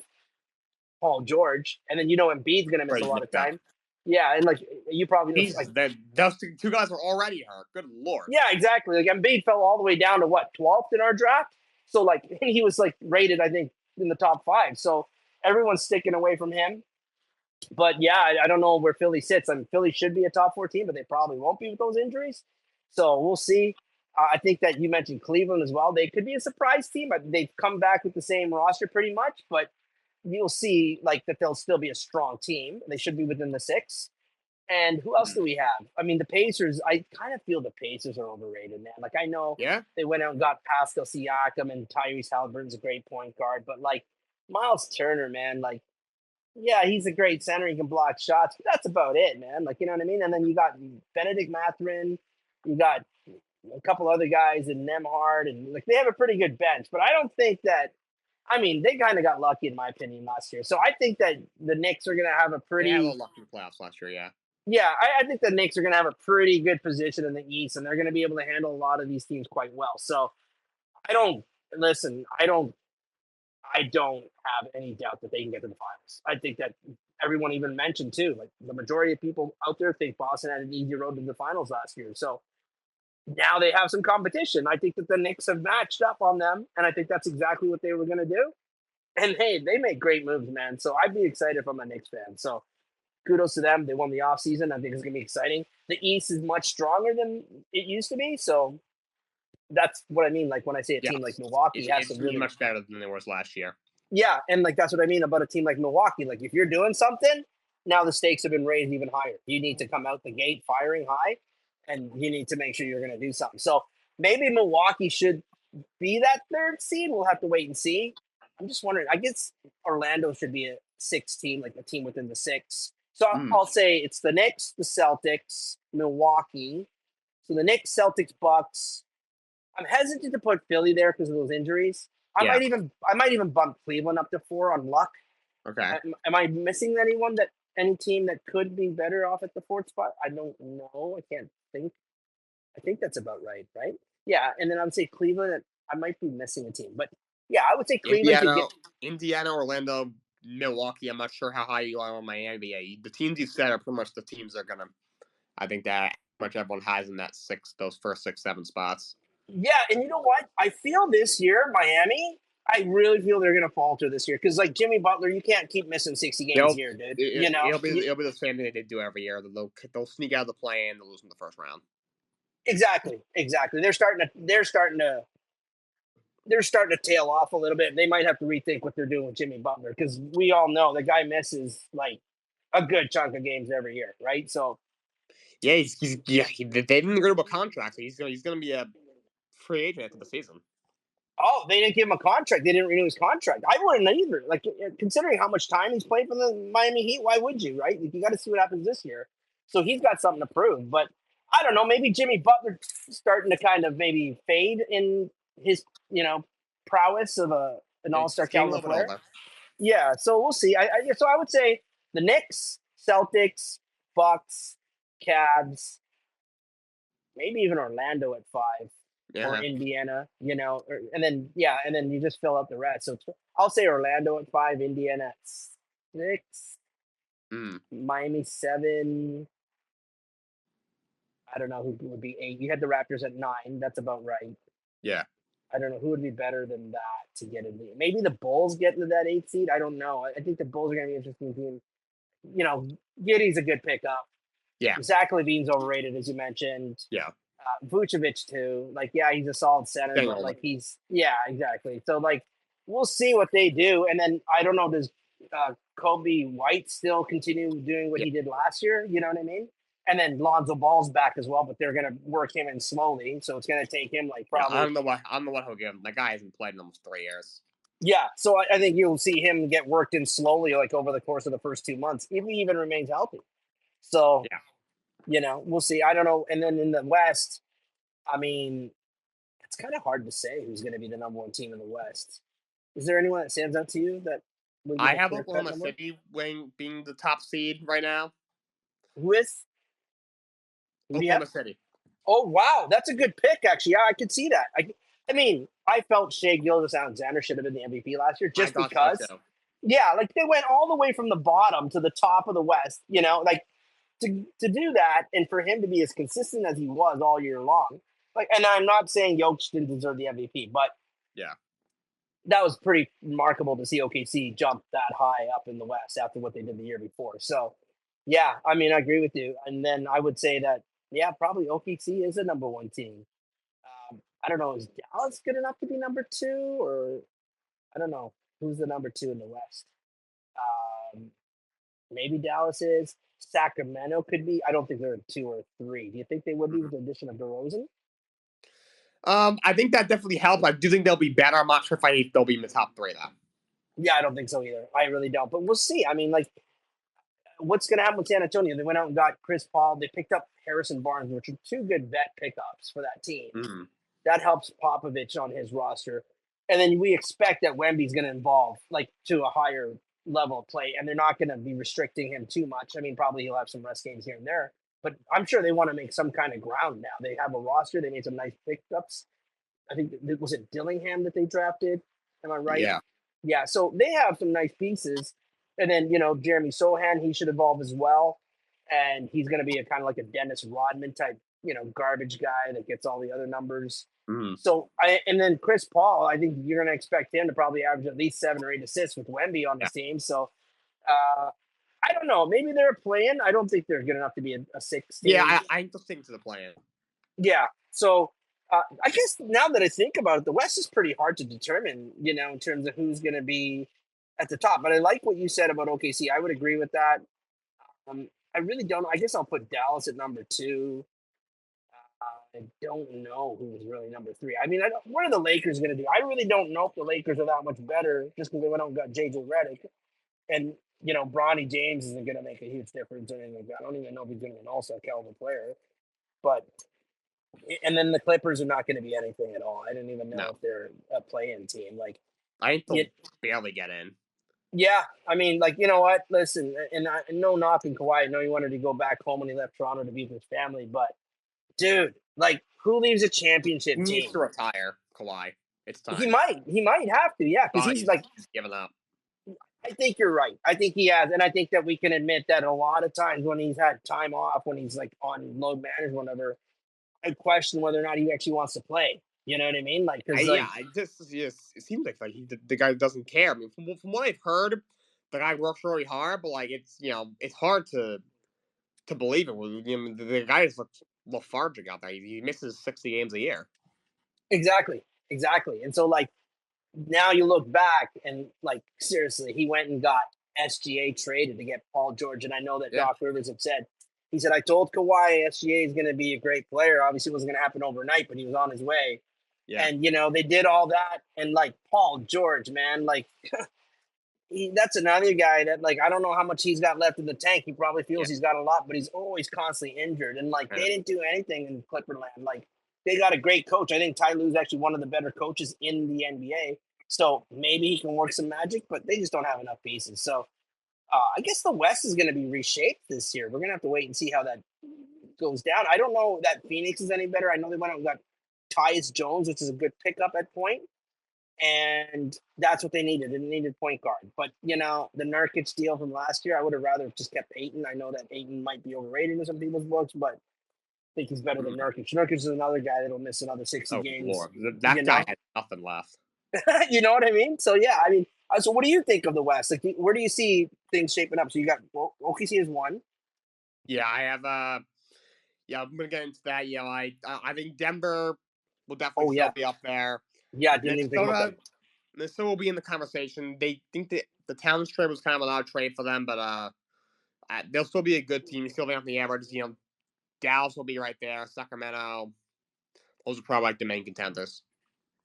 B: Paul George, and then Embiid's going to miss a
A: Freddie
B: lot of
A: Mac.
B: time. Yeah, and like you probably know,
A: Jesus,
B: like,
A: those two guys are already hurt. Good lord.
B: yeah, exactly. Like Embiid fell all the way down to what 12th in our draft, so like he was like rated, I think, in the top five. So everyone's sticking away from him. But yeah, I don't know where Philly sits. I mean, Philly should be a top four team, but they probably won't be with those injuries. So we'll see. I think that you mentioned Cleveland as well. They could be a surprise team. They've come back with the same roster pretty much, but you'll see like that they'll still be a strong team. They should be within the six. And who else do we have? I mean, the Pacers. I kind of feel the Pacers are overrated, man. Like I know
A: Yeah,
B: they went out and got Pascal Siakam and Tyrese Halliburton's a great point guard, but like Miles Turner, man, like yeah, he's a great center. He can block shots, but that's about it, man. Like, you know what I mean? And then you got Benedict Mathurin, you got a couple other guys in Nemhard, and like they have a pretty good bench. But I don't think that. I mean, they kind of got lucky, in my opinion, last year. So I think that the Knicks are going to have a
A: they had a little
B: pretty.
A: lucky in the playoffs last year. Yeah,
B: Yeah, I think the Knicks are going to have a pretty good position in the East, and they're going to be able to handle a lot of these teams quite well. So I don't listen. I don't have any doubt that they can get to the finals. I think that everyone even mentioned too, like the majority of people out there think Boston had an easy road to the finals last year. So now they have some competition. I think that the Knicks have matched up on them, and I think that's exactly what they were going to do. And hey, they make great moves, man. So I'd be excited if I'm a Knicks fan. So kudos to them. They won the offseason. I think it's going to be exciting. The East is much stronger than it used to be. So that's what I mean. Like when I say a team like
A: yes,
B: Milwaukee has to
A: it's
B: really.
A: much better than it was last year.
B: Yeah, and like that's what I mean about a team like Milwaukee. Like if you're doing something, now the stakes have been raised even higher. You need to come out the gate firing high, and you need to make sure you're going to do something. So maybe Milwaukee should be that third seed. We'll have to wait and see. I'm just wondering. I guess Orlando should be a six team, like a team within the six. So
A: Mm,
B: I'll say it's the Knicks, the Celtics, Milwaukee. So the Knicks, Celtics, Bucks. I'm hesitant to put Philly there because of those injuries.
A: yeah.
B: I might even bump Cleveland up to four on luck.
A: Okay.
B: Am I missing anyone that any team that could be better off at the fourth spot? I don't know. I can't think. I think that's about right, right? Yeah, and then I would say Cleveland. I might be missing a team, but yeah, I would say Cleveland could
A: Indiana,
B: get.
A: Indiana, Orlando, Milwaukee. I'm not sure how high you are on Miami. Yeah, the teams you said are pretty much the teams that are gonna. I think that much everyone has in that those first 6, 7 spots.
B: Yeah, and you know what? I feel this year, Miami, I really feel they're going to falter this year because, like Jimmy Butler, you can't keep missing 60 games a
A: They'll
B: year, dude. You
A: it,
B: know,
A: it'll be the same thing they do every year. They'll sneak out of the play and they'll lose in the first round.
B: exactly. They're starting to tail off a little bit. They might have to rethink what they're doing with Jimmy Butler because we all know the guy misses like a good chunk of games every year, right? So,
A: Yeah, they didn't agree to a contract. So he's gonna be a free agent after the season.
B: oh, they didn't give him a contract. They didn't renew his contract. I wouldn't either. Like considering how much time he's played for the Miami Heat, why would you? Right? Like, you got to see what happens this year. So he's got something to prove. But I don't know. Maybe Jimmy Butler starting to kind of maybe fade in his prowess of an
A: Yeah,
B: All Star
A: he's getting a
B: caliber
A: little bit
B: player.
A: older.
B: Yeah. So we'll see. So I would say the Knicks, Celtics, Bucks, Cavs, maybe even Orlando at 5 or
A: Yeah.
B: Indiana, and then you just fill out the rest. So I'll say Orlando at 5, Indiana at 6,
A: Mm,
B: Miami 7. I don't know who would be 8. You had the Raptors at 9. That's about right.
A: yeah.
B: I don't know who would be better than that to get in the. Maybe the Bulls get into that 8 seed. I don't know. I think the Bulls are going to be an interesting team. Giddy's a good pickup.
A: Yeah.
B: Zach Levine's overrated, as you mentioned.
A: Yeah.
B: Vucevic too. Like, yeah, he's a solid center,
A: Getting
B: but
A: older.
B: like yeah, exactly. So like, we'll see what they do, and then I don't know, does Kobe White still continue doing what
A: Yeah.
B: he did last year? You know what I mean? And then Lonzo Ball's back as well, but they're gonna work him in slowly, so it's gonna take him like
A: Yeah.
B: probably
A: I don't know what he'll give him. That guy hasn't played in almost 3 years.
B: yeah. So I think you'll see him get worked in slowly, like over the course of the first 2 months, if he even remains healthy. So
A: Yeah.
B: we'll see. I don't know. And then in the West, I mean, it's kind of hard to say who's going to be the number one team in the West. Is there anyone that stands out to you that would be
A: I
B: the
A: have
B: clear cut
A: Oklahoma
B: number?
A: City being the top seed right now.
B: With who do you have?
A: Oklahoma City.
B: Oh wow, that's a good pick. Actually, yeah, I could see that. I mean, I felt Shea Gilgeous-Alexander should have been the MVP last year
A: I
B: just
A: thought so
B: because.
A: too.
B: Yeah, like they went all the way from the bottom to the top of the West. Like to do that, and for him to be as consistent as he was all year long. Like, and I'm not saying Jokic didn't deserve the MVP, but
A: Yeah.
B: that was pretty remarkable to see OKC jump that high up in the West after what they did the year before. So, yeah, I mean, I agree with you. And then I would say that, yeah, probably OKC is a number one team. I don't know, is Dallas good enough to be number two, or I don't know who's the number two in the West. Um, Maybe Dallas is. Sacramento could be. I don't think they're a 2 or 3. Do you think they would be with the addition of DeRozan?
A: I think that definitely helped. I do think they'll be better. I'm not sure if they'll be in the top 3 though.
B: Yeah, I don't think so either. I really don't. But we'll see. I mean, like, what's going to happen with San Antonio? They went out and got Chris Paul. They picked up Harrison Barnes, which are 2 good vet pickups for that team.
A: Mm-hmm.
B: That helps Popovich on his roster. And then we expect that Wemby's going to evolve like to a higher level of play, and they're not going to be restricting him too much. I mean, probably he'll have some rest games here and there, but I'm sure they want to make some kind of ground now. They have a roster. They made some nice pickups. I think was it Dillingham that they drafted? Am I right?
A: Yeah.
B: Yeah. So they have some nice pieces, and then Jeremy Sohan, he should evolve as well, and he's going to be a kind of like a Dennis Rodman type, garbage guy that gets all the other numbers.
A: Mm-hmm.
B: So and then Chris Paul, I think you're going to expect him to probably average at least 7 or 8 assists with Wemby on this team. So I don't know. Maybe they're playing. I don't think they're good enough to be a 6 team.
A: Yeah, I'm just sticking to the plan.
B: Yeah. So I guess now that I think about it, the West is pretty hard to determine, in terms of who's going to be at the top. But I like what you said about OKC. I would agree with that. I really don't. I guess I'll put Dallas at number 2. I don't know who's really number 3. I mean, what are the Lakers going to do? I really don't know if the Lakers are that much better just because they went out and got JJ Redick. And, Bronny James isn't going to make a huge difference or anything like that. I don't even know if he's going to be an all-star caliber player. But and then the Clippers are not going to be anything at all. I didn't even know if they're a play-in team. Like,
A: I think they'll barely get in.
B: Yeah, I mean, like, you know what? Listen, and no knocking Kawhi. I know he wanted to go back home when he left Toronto to be with his family, but dude, like, who leaves a championship
A: He needs
B: team?
A: to retire, Kawhi. It's time.
B: He might have to, yeah, because he's like,
A: giving up.
B: I think you're right. I think he has, and I think that we can admit that a lot of times when he's had time off, when he's like on load management, whatever, I question whether or not he actually wants to play. You know what I mean? Like, because
A: Yeah,
B: like
A: it seems like the guy doesn't care. I mean, from what I've heard, the guy works really hard, but like it's hard to believe it. The guy is lethargic out there. He misses 60 games a year.
B: exactly, exactly. And so like now you look back and like seriously, he went and got SGA traded to get Paul George. And I know that
A: Yeah,
B: Doc Rivers had said, he said, I told Kawhi SGA is going to be a great player. Obviously, it wasn't going to happen overnight, but he was on his way.
A: yeah,
B: And, they did all that. And like Paul George, man, like that's another guy that, like, I don't know how much he's got left in the tank. He probably
A: yeah.
B: feels he's got a lot, but he's always constantly injured. And like,
A: I
B: they
A: know.
B: didn't do anything in Clipperland. Like, they got a great coach. I think Ty Lue's actually one of the better coaches in the NBA. So maybe he can work some magic, but they just don't have enough pieces. So I guess the West is going to be reshaped this year. We're going to have to wait and see how that goes down. I don't know that Phoenix is any better. I know they went out and got Tyus Jones, which is a good pickup at point, and that's what they needed. They needed point guard. But the Nurkic deal from last year, I would have rather just kept Ayton. I know that Ayton might be overrated in some people's books, but I think he's better than
A: Mm.
B: Nurkic. Nurkic is another guy that'll miss another 60
A: Oh
B: games.
A: Lord,
B: You
A: that guy
B: know,
A: had nothing left.
B: you know what I mean? So yeah, I mean, so what do you think of the West? Like, where do you see things shaping up? So you got OKC is one.
A: Yeah, I have. Yeah, I'm gonna get into that. I think Denver will definitely
B: Oh
A: still
B: yeah,
A: be up there.
B: yeah. I didn't even think about that.
A: Minnesota will be in the conversation. They think that the Towns trade was kind of an odd trade for them, but they'll still be a good team. Still be on the average. Dallas will be right there. Sacramento. Those are probably like the main contenders.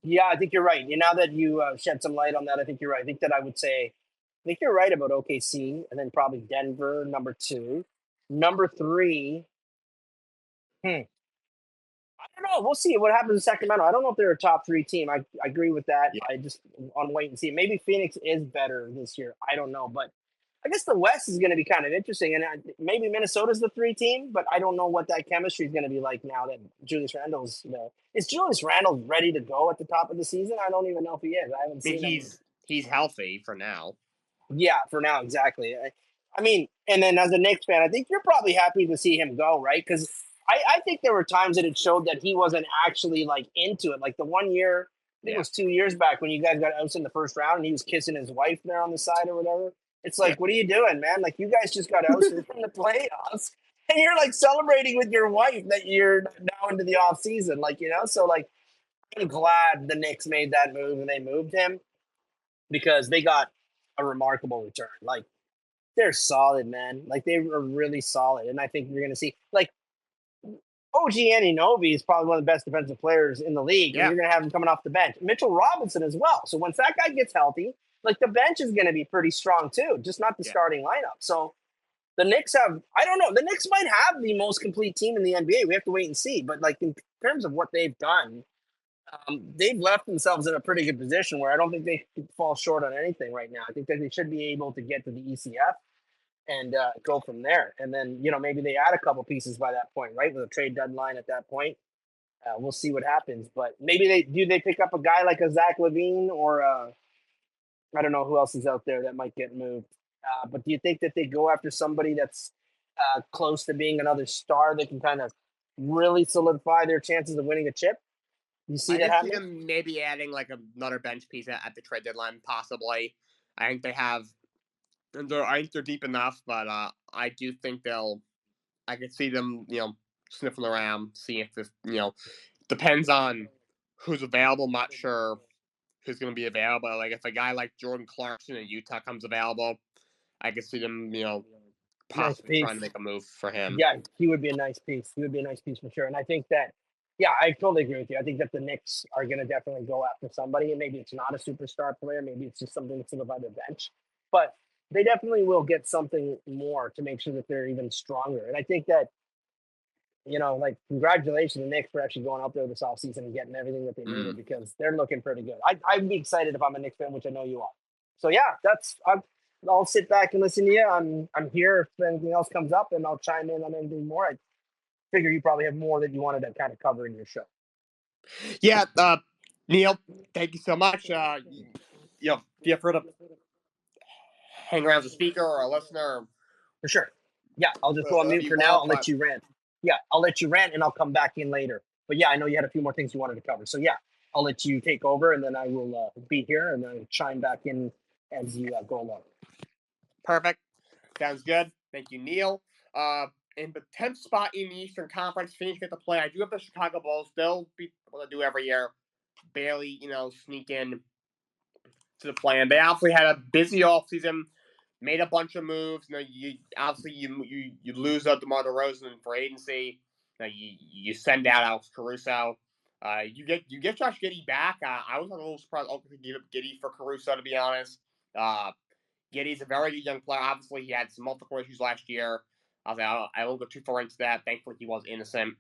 B: Yeah, I think you're right. Now that you shed some light on that, I think you're right. I think that I would say, I think you're right about OKC, and then probably Denver, number two, number three. Hmm. I don't know. We'll see what happens in Sacramento. I don't know if they're a top three team. I agree with that.
A: Yeah,
B: I just on wait and see. Maybe Phoenix is better this year. I don't know, but I guess the West is going to be kind of interesting, and maybe Minnesota's the three team, but I don't know what that chemistry is going to be like now that Julius Randle's there. Is Julius Randle ready to go at the top of the season? I don't even know if he is. I haven't
A: I mean
B: seen him.
A: he's healthy for now.
B: Yeah, for now, exactly. I mean, and then as a Knicks fan, I think you're probably happy to see him go, right? Because I think there were times that it showed that he wasn't actually like into it. Like the one year, I think it
A: Yeah,
B: was 2 years back when you guys got ousted in the first round and he was kissing his wife there on the side or whatever. It's
A: yeah.
B: like, what are you doing, man? Like you guys just got ousted from the playoffs and you're like celebrating with your wife that you're now into the off season. Like, so like I'm glad the Knicks made that move and they moved him because they got a remarkable return. Like they're solid, man. Like they were really solid, and I think you're going to see like OG Anunoby is probably one of the best defensive players in the league, and
A: Yeah,
B: you're going to have him coming off the bench. Mitchell Robinson as well. So once that guy gets healthy, like the bench is going to be pretty strong too, just not the
A: yeah.
B: starting lineup. So the Knicks have, I don't know, the Knicks might have the most complete team in the NBA. We have to wait and see. But like in terms of what they've done, they've left themselves in a pretty good position where I don't think they could fall short on anything right now. I think that they should be able to get to the ECF and go from there. And then maybe they add a couple pieces by that point, right? With a trade deadline at that point, we'll see what happens. But maybe they pick up a guy like a Zach Levine or I don't know who else is out there that might get moved. But do you think that they go after somebody that's close to being another star that can kind of really solidify their chances of winning a chip? You see
A: I
B: that
A: could see
B: happening?
A: them maybe adding like another bench piece at the trade deadline, possibly. I think they have. I think they're deep enough, but I do think they'll. I could see them, sniffing around, seeing if this, depends on who's available. I'm not sure who's going to be available. Like if a guy like Jordan Clarkson in Utah comes available, I could see them,
B: Nice
A: possibly trying to
B: piece.
A: make a move for him.
B: Yeah, he would be a nice piece. He would be a nice piece for sure. And I think that, yeah, I totally agree with you. I think that the Knicks are going to definitely go after somebody, and maybe it's not a superstar player, maybe it's just something that's by the bench, but they definitely will get something more to make sure that they're even stronger. And I think that like congratulations to Knicks for actually going out there this offseason and getting everything that they needed
A: Mm.
B: because they're looking pretty good. I'd be excited if I'm a Knicks fan, which I know you are. So yeah, I'll sit back and listen to you. I'm here if anything else comes up, and I'll chime in on anything more. I figure you probably have more that you wanted to kind of cover in your show.
A: Yeah, Neil, thank you so much. Feel free to hang around as a speaker or a listener.
B: For sure. Yeah, I'll just go on
A: Whatever
B: mute
A: you
B: for now.
A: want,
B: I'll let
A: but
B: you rant. Yeah, I'll let you rant, and I'll come back in later. But yeah, I know you had a few more things you wanted to cover. So yeah, I'll let you take over, and then I will be here and then chime back in as you go along.
A: Perfect. Sounds good. Thank you, Neil. In the 10th spot in the Eastern Conference, Phoenix get to play. I do have the Chicago Bulls. They'll be what they do every year. Barely, sneak in to the plan. They obviously had a busy offseason, made a bunch of moves. You lose DeMar DeRozan for agency. You send out Alex Caruso. You get Josh Giddey back. I was a little surprised Oklahoma gave up Giddey for Caruso, to be honest. Giddey's a very good young player. Obviously, he had some multiple issues last year. I won't go too far into that. Thankfully, he was innocent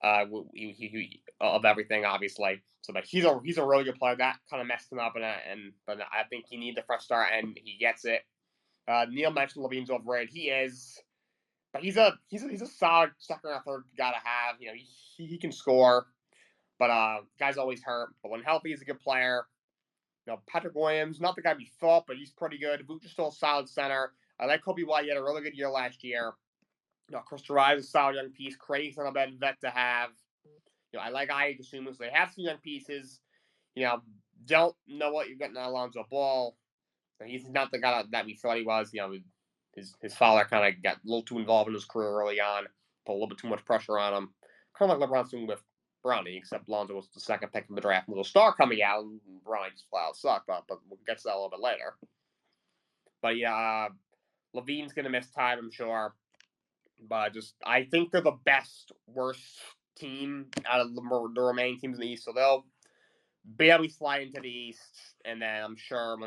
A: of everything, obviously. So, but he's a really good player. That kind of messed him up, but I think he needs a fresh start, and he gets it. Neil mentioned Levine's overrated. He is, but he's a solid second or third guy to have. He can score, but guy's always hurt. But when healthy, he's a good player. Patrick Williams, not the guy we thought, but he's pretty good. Vooch is still a solid center. I like Kobe White. He had a really good year last year. Chris Rise is a solid young piece. Craig's not a bad vet to have. I like Aya Gasumas. They have some young pieces. Don't know what you're getting out of Alonzo Ball. He's not the guy that we thought he was. His father kind of got a little too involved in his career early on, put a little bit too much pressure on him. Kind of like LeBron's doing with Bronny, except Lonzo was the second pick in the draft. With a star coming out, and Bronny just flat out sucked, but we'll get to that a little bit later. But yeah, Levine's going to miss time, I'm sure. But I think they're the worst team out of the remaining teams in the East, so they'll barely slide into the East, and then I'm sure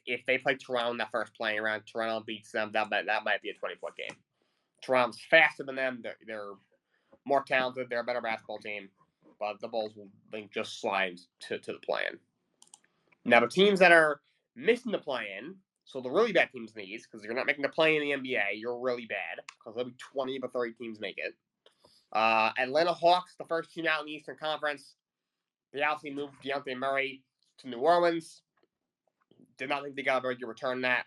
A: if they play Toronto in that first playing round, Toronto beats them, that might be a 20-point game. Toronto's faster than them. They're more talented. They're a better basketball team, but the Bulls will just slide to the play-in. Now, the teams that are missing the play-in, so the really bad teams in the East, because you're not making the play in the NBA, you're really bad, because there'll be 20 but 30 teams make it. Atlanta Hawks, the first team out in the Eastern Conference. They obviously moved Dejounte Murray to New Orleans. Did not think they got a very good return on that.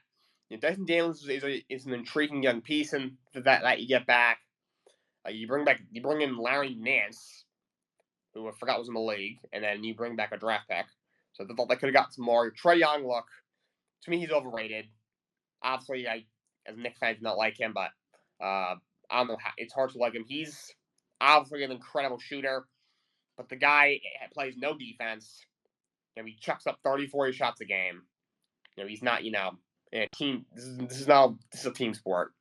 A: Dyson Daniels is an intriguing young piece, and that you get back. You bring in Larry Nance, who I forgot was in the league, and then you bring back a draft pick. So I thought they could have got some more. Trae Young, look, to me he's overrated. Obviously, as a Knicks fan, do not like him, but I don't know how it's hard to like him. He's obviously an incredible shooter, but the guy plays no defense. He chucks up 30, 40 shots a game. He's not, in a team. This is a team sport,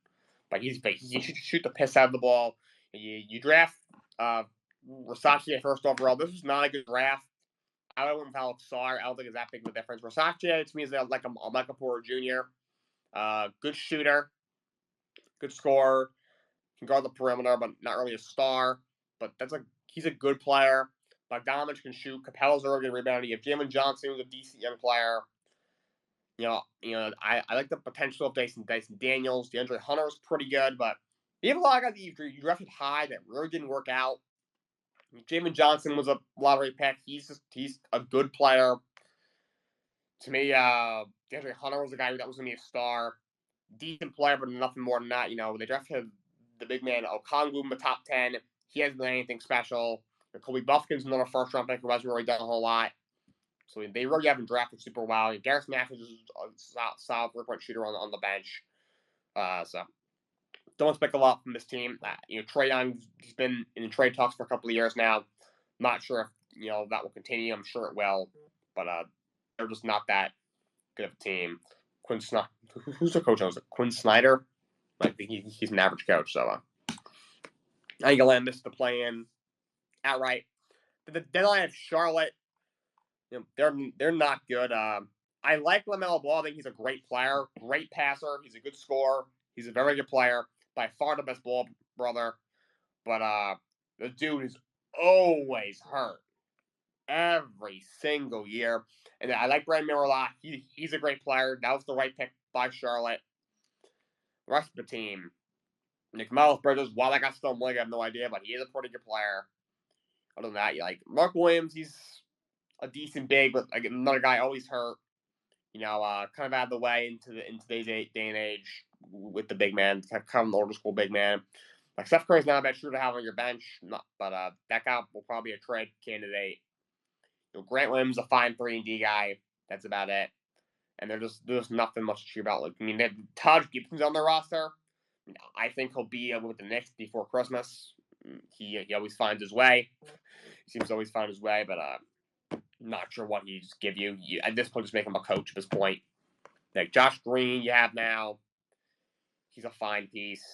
A: but he should shoot the piss out of the ball. You draft Versace at first overall. This is not a good draft. I went with Alex Sarr. I don't think it's that big of a difference. Versace to me is like a Michael Porter Jr. Good shooter, good scorer, can guard the perimeter, but not really a star. But he's a good player. Bogdanovich can shoot. Capella's a really good rebounder. You have Jalen Johnson, who's a decent young player. I like the potential of Dyson Daniels. DeAndre Hunter's pretty good, but you have a lot of guys that you drafted high that really didn't work out. Jalen Johnson was a lottery pick. He's a good player. To me, DeAndre Hunter was a guy that was going to be a star. Decent player, but nothing more than that. They drafted the big man Okongwu in the top 10. He hasn't done anything special. Kobe Buffkin's another first-round pick who hasn't really done a whole lot. So they really haven't drafted super well. Garrett Matthews is a solid three-point shooter on the bench. So don't expect a lot from this team. Trae Young's been in trade talks for a couple of years now. Not sure if that will continue. I'm sure it will, but they're just not that good of a team. Quinn Snyder, who's the coach? Quinn Snyder. I think he's an average coach. So I think Atlanta missed the play-in outright. Then I have Charlotte. They're not good. I like LaMelo Ball. I think he's a great player, great passer. He's a good scorer. He's a very good player. By far the best ball brother. But the dude is always hurt. Every single year. And I like Brandon Miller a lot. He's a great player. That was the right pick by Charlotte. The rest of the team. Nick Miles Bridges, while I got still in the league, I have no idea, but he is a pretty good player. Other than that, you like Mark Williams, he's a decent big, but another guy always hurt. Kind of out of the way in today's day and age with the big man, kind of an older school big man. Like Steph Curry's not a bad shooter to have on your bench, but that guy will probably be a trade candidate. Grant Williams, a fine 3-and-D guy. That's about it. And there's nothing much to cheer about. Like, I mean, Taj Gibson's on their roster. I think he'll be with the Knicks before Christmas. He always finds his way. He seems to always find his way, but not sure what he'd give you. At this point, just make him a coach at this point. Like Josh Green, you have now. He's a fine piece,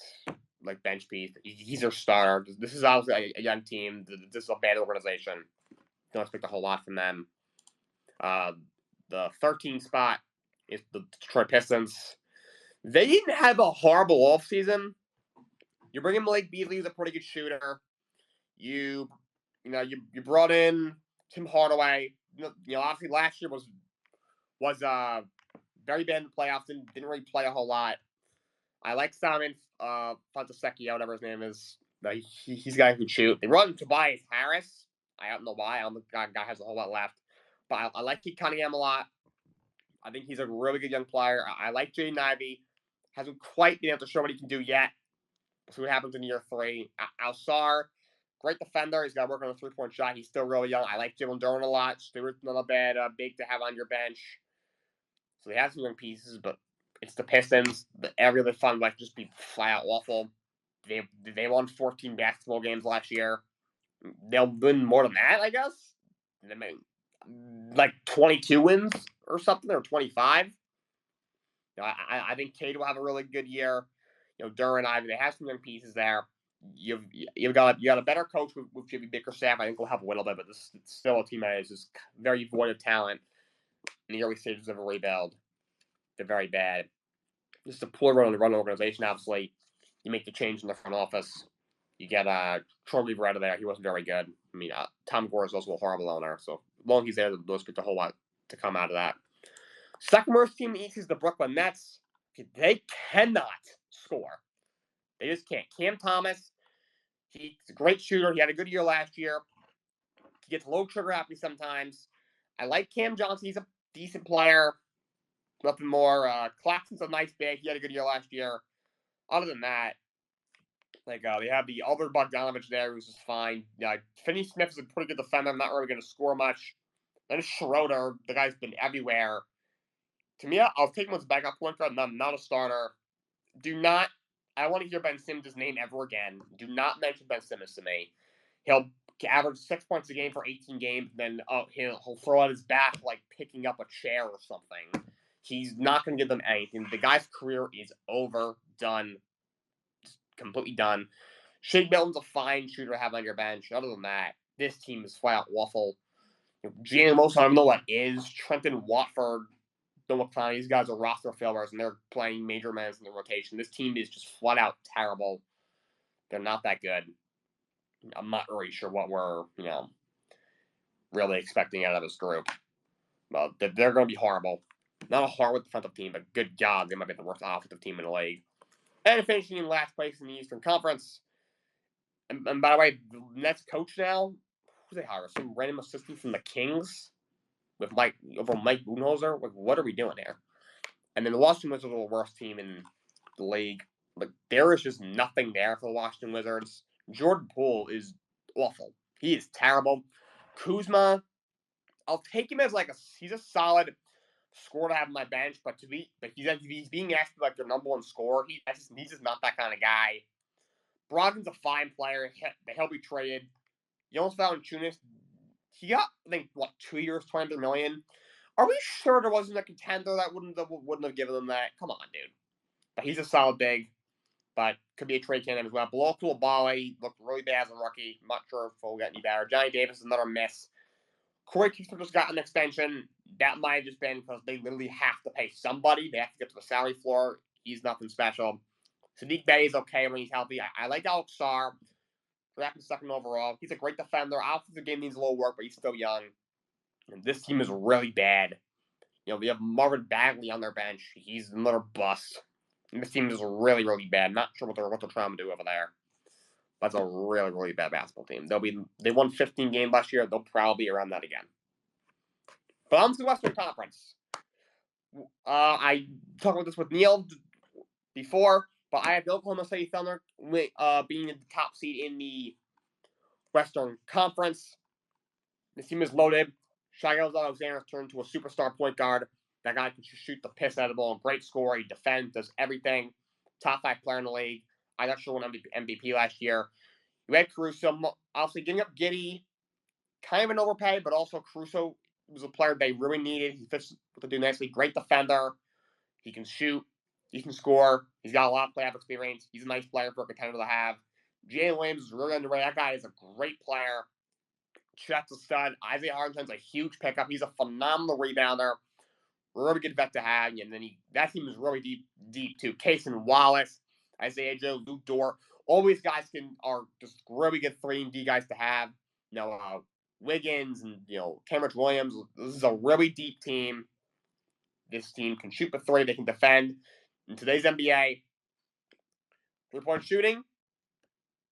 A: like bench piece. He's their starter. This is obviously a young team. This is a bad organization. Don't expect a whole lot from them. The 13th spot is the Detroit Pistons. They didn't have a horrible offseason. You bring in Malik Beasley, who's a pretty good shooter. You brought in Tim Hardaway. Obviously last year was very bad in the playoffs. Didn't really play a whole lot. I like Simon Fontasecchio, whatever his name is. He's a guy who can shoot. They brought in Tobias Harris. I don't know why. I don't think that guy has a whole lot left. But I like Keith Cunningham a lot. I think he's a really good young player. I like Jaden Ivey. Hasn't quite been able to show what he can do yet. We'll see what happens in year 3. Alsar, great defender. He's got to work on a 3-point shot. He's still really young. I like Jalen Duren a lot. Stewart's not a bad big to have on your bench. So they have some young pieces, but it's the Pistons. Every other fun might just be flat out awful. They won 14 basketball games last year. They'll win more than that, I guess. I mean, like 22 wins or something, or 25. I think Cade will have a really good year. Duren, Ivey, they have some young pieces there. You've got a better coach with Jimmy Bickerstaff. I think will help a little bit, but this is still a team that is just very void of talent in the early stages of a rebuild. They're very bad. Just a poor run organization. Obviously, you make the change in the front office. You get Troy Weaver out of there. He wasn't very good. I mean, Tom Gore is also a horrible owner. So as long as he's there, they'll expect a whole lot to come out of that. Second worst team in the East is the Brooklyn Nets. They cannot score. They just can't. Cam Thomas, he's a great shooter. He had a good year last year. He gets low trigger happy sometimes. I like Cam Johnson. He's a decent player. Nothing more. Claxton's a nice big. He had a good year last year. Other than that, they have the other Bogdanovich there, who's just fine. Finney Smith is a pretty good defender. I'm not really going to score much. Then Schroeder, the guy's been everywhere. To me, I'll take him as a backup point guard. Not a starter. I want to hear Ben Simmons' name ever again. Do not mention Ben Simmons to me. He'll average 6 points a game for 18 games, then he'll throw out his back like picking up a chair or something. He's not going to give them anything. The guy's career is over, done, completely done. Shake Milton's a fine shooter to have on your bench. Other than that, this team is flat out awful. Jalen Wilson, I don't know what is. Trenton Watford, Noah Klein, these guys are roster failures, and they're playing major minutes in the rotation. This team is just flat out terrible. They're not that good. I'm not really sure what we're, really expecting out of this group. Well, they're going to be horrible. Not a horrible defensive team, but good God, they might be the worst offensive team in the league. And finishing in last place in the Eastern Conference. And by the way, the Nets coach now, who they hire? Some random assistant from the Kings with Mike Budenholzer? Like, what are we doing here? And then the Washington Wizards are the worst team in the league. Like, there is just nothing there for the Washington Wizards. Jordan Poole is awful. He is terrible. Kuzma, I'll take him as he's a solid scorer to have on my bench, but he's being asked to be like their number one scorer. He's just not that kind of guy. Brogdon's a fine player. He'll be traded. Jonas Valanciunas, he got, I think, 2 years, $23 million. Are we sure there wasn't a contender that wouldn't have given them that? Come on, dude. But he's a solid big, but could be a trade candidate as well. Bilal Coulibaly looked really bad as a rookie. I'm not sure if he'll get any better. Johnny Davis is another miss. Corey Kispert just got an extension. That might have just been because they literally have to pay somebody. They have to get to the salary floor. He's nothing special. Sadiq Bey is okay when he's healthy. I like Alex Sarr. Drafted second overall. He's a great defender. Obviously, the game needs a little work, but he's still young. And this team is really bad. They have Marvin Bagley on their bench. He's another bust. And this team is really, really bad. Not sure what they're trying to do over there. That's a really, really bad basketball team. They won 15 games last year. They'll probably be around that again. But on to the Western Conference. I talked about this with Neil before, But I have the Oklahoma City Thunder being the top seed in the Western Conference. This team is loaded. Shai Alexander turned into a superstar point guard. That guy can shoot the piss out of the ball. Great scorer. He defends, does everything. Top 5 player in the league. I actually won MVP last year. You had Caruso, obviously giving up Giddey, kind of an overpay, but also Caruso was a player they really needed. He fits what they do nicely. Great defender. He can shoot. He can score. He's got a lot of playoff experience. He's a nice player for a contender to have. Jalen Williams is really underrated. That guy is a great player. Chet's a stud. Isaiah Hartenstein's a huge pickup. He's a phenomenal rebounder. Really good vet to have. And then that team is really deep too. Cason Wallace, Isaiah Joe, Luke Dort. All these guys are just really good 3-and-D guys to have. Wiggins and Cambridge Williams. This is a really deep team. This team can shoot the 3. They can defend. In today's NBA, 3-point shooting,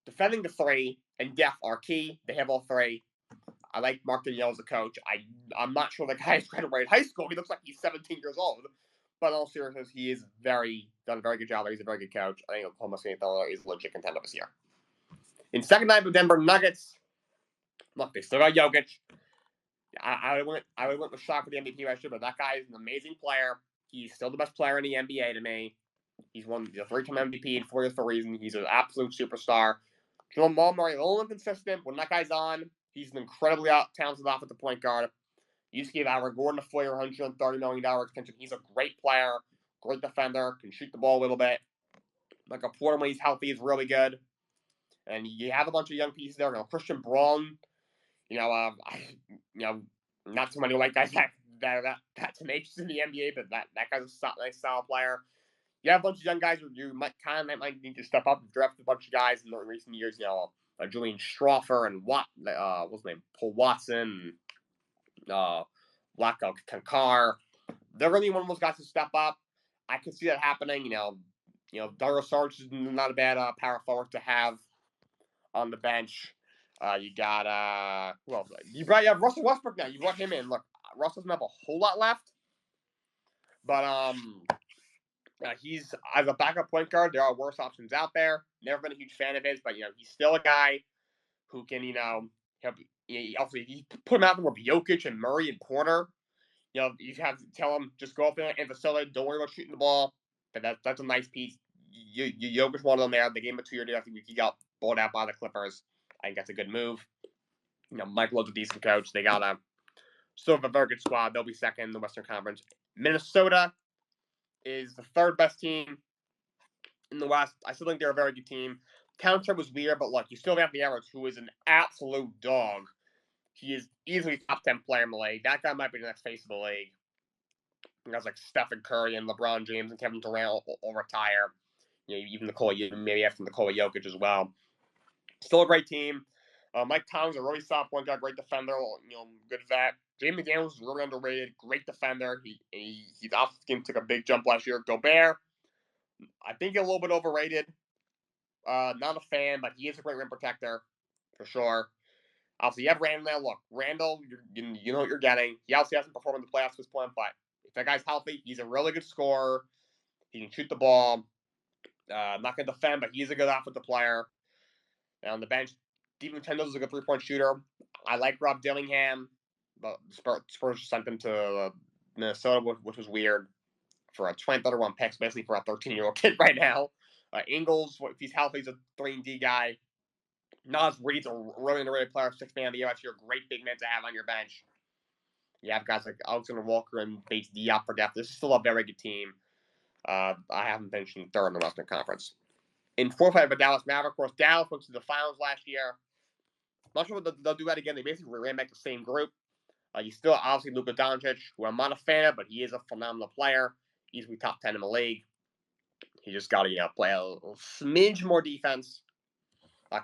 A: defending the 3, and depth are key. They have all 3. I like Mark Danielle as a coach. I'm not sure the guy's graduated high school. He looks like he's 17 years old. But in all seriousness, he is done a very good job. He's a very good coach. I think Oklahoma City Thunder is a legit contender this year. In second night, the Denver Nuggets. Look, they still got Jokic. I went with Shaq for the MVP last year, but that guy is an amazing player. He's still the best player in the NBA to me. He's won the 3-time MVP and 4 years for a reason. He's an absolute superstar. Jamal Murray, a little inconsistent. When that guy's on, he's an incredibly talented offensive point guard. You used to give Aaron Gordon a $4-year, $130 million extension. He's a great player, great defender, can shoot the ball a little bit. Like a Porter, when he's healthy, is really good. And you have a bunch of young pieces there. Christian Braun, not too many white guys that tenacious in the NBA, but that guy's a nice, solid player. You have a bunch of young guys who you might need to step up and draft a bunch of guys in the recent years. Julian Strawther and what's his name, Paul Watson, Blacko Kankar. They're really one of those guys to step up. I could see that happening. Dario Saric is not a bad power forward to have on the bench. You got who else? You have Russell Westbrook now. You brought him in. Look, Russ doesn't have a whole lot left, but he's as a backup point guard. There are worse options out there. Never been a huge fan of his, but he's still a guy who can you put him out there with Jokic and Murray and Porter. You have to tell him just go up there and facilitate. Don't worry about shooting the ball. But that's a nice piece. Jokic wanted him there. They gave him a 2-year deal. I think he got bought out by the Clippers. I think that's a good move. Mike Lowe's a decent coach. They got a very good squad. They'll be second in the Western Conference. Minnesota is the 3rd best team in the West. I still think they're a very good team. Counter was weird, but look, you still have the Arrows, who is an absolute dog. He is easily top 10 player in the league. That guy might be the next face of the league. Guys like Stephen Curry and LeBron James and Kevin Durant will retire. Even maybe after Nikola Jokic as well. Still a great team. Mike Tomlin's a really solid point guard, great defender, good vet. James McDaniels is really underrated, great defender. He's off the team, took a big jump last year. Gobert, I think a little bit overrated. Not a fan, but he is a great rim protector for sure. Obviously, you have Randall now. Look, Randall, you know what you're getting. He obviously hasn't performed in the playoffs at this point, but if that guy's healthy, he's a really good scorer. He can shoot the ball. Not going to defend, but he's a good offensive player. And on the bench, Steven Tendles is a good 3-point shooter. I like Rob Dillingham, but Spurs sent him to Minnesota, which was weird for a 23rd round pick, basically for a 13-year-old kid right now. Ingles, if he's healthy, he's a 3-and-D guy. Naz Reid's a really underrated player, 6th man of the year. That's your great big man to have on your bench. You have guys like Alexander Walker and Bates Diop for depth. This is still a very good team. I haven't mentioned 3rd in the Western Conference. In 4th, I have the Dallas Mavericks. Of course, Dallas went to the finals last year. Not sure what they'll do that again. They basically ran back the same group. You still obviously Luka Doncic, who I'm not a fan of, but he is a phenomenal player. Easily top 10 in the league. He just got to play a smidge more defense.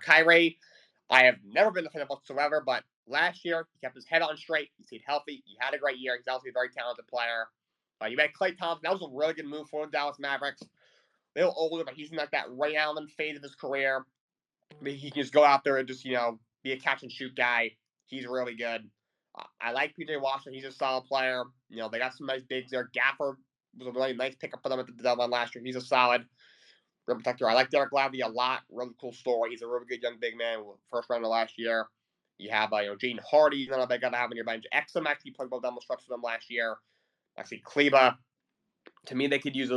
A: Kyrie, I have never been a fan of whatsoever, but last year he kept his head on straight. He stayed healthy. He had a great year. He's obviously a very talented player. You had Klay Thompson. That was a really good move for the Dallas Mavericks. A little older, but he's in that Ray Allen phase of his career. He can just go out there and just be a catch and shoot guy. He's really good. I like PJ Washington. He's a solid player. They got some nice bigs there. Gafford was a really nice pickup for them at the deadline last year. He's a solid. rim protector. I like Derek Lively a lot. Really cool story. He's a really good young big man. First rounder last year. You have Jaden Hardy. None of that got to have on your bench. Exum actually played both down the stretch for them last year. Actually, Kleba. To me, they could use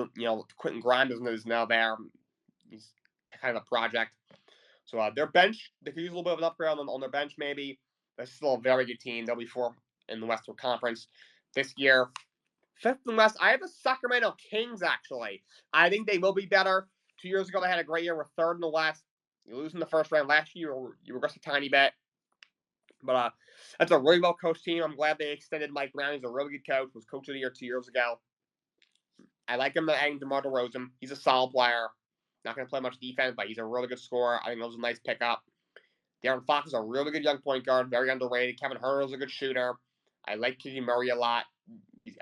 A: Quentin Grimes is now there. He's kind of a project. So their bench, they could use a little bit of an upgrade on their bench maybe. They're still a very good team. They'll be fourth in the Western Conference this year. Fifth in the West, I have the Sacramento Kings, actually. I think they will be better. 2 years ago, they had a great year. We're third in the West. You lose in the first round last year. You regress a tiny bit. But that's a really well-coached team. I'm glad they extended Mike Brown. He's a really good coach. Was coach of the year 2 years ago. I like him adding DeMar DeRozan. He's a solid player. Not going to play much defense, but he's a really good scorer. I think that was a nice pickup. Darren Fox is a really good young point guard, very underrated. Kevin Herter is a good shooter. I like Keegan Murray a lot.